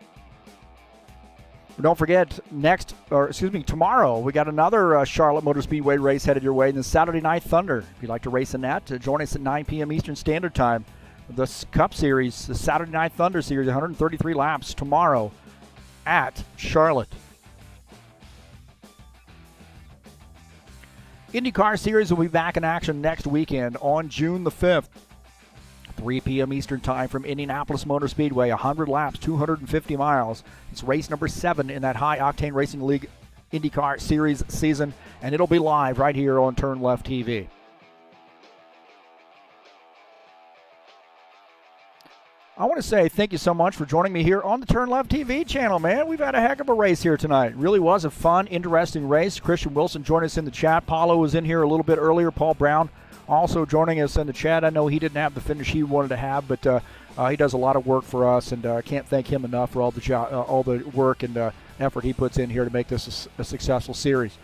But don't forget, tomorrow we got another Charlotte Motor Speedway race headed your way in the Saturday Night Thunder. If you'd like to race in that, join us at 9 p.m. Eastern Standard Time. The Cup Series, the Saturday Night Thunder Series, 133 laps tomorrow at Charlotte. IndyCar Series will be back in action next weekend on June the 5th. 3 p.m. Eastern Time from Indianapolis Motor Speedway, 100 laps, 250 miles. It's race number 7 in that High Octane Racing League IndyCar Series season, and it'll be live right here on TurnLeftTV. I want to say thank you so much for joining me here on the TurnLeftTV channel, man. We've had a heck of a race here tonight. Really was a fun, interesting race. Christian Wilson joined us in the chat. Paulo was in here a little bit earlier. Paul Brown also joining us in the chat. I know he didn't have the finish he wanted to have, but he does a lot of work for us, and I can't thank him enough for all the work and effort he puts in here to make this a successful series.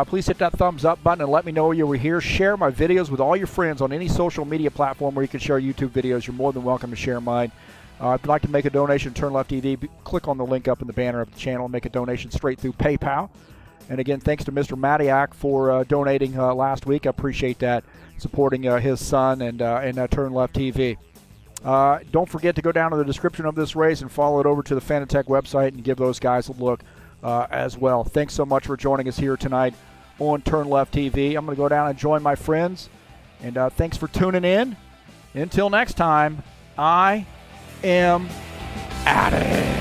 Please hit that thumbs up button and let me know you were here. Share my videos with all your friends on any social media platform where you can share YouTube videos. You're more than welcome to share mine. If you'd like to make a donation to TurnLeftTV, click on the link up in the banner of the channel and make a donation straight through PayPal. And again, thanks to Mr. Matiak for donating last week. I appreciate that, supporting his son and TurnLeftTV. Don't forget to go down to the description of this race and follow it over to the Fanatec website and give those guys a look as well. Thanks so much for joining us here tonight on TurnLeftTV. I'm going to go down and join my friends. And thanks for tuning in. Until next time, I am out of here.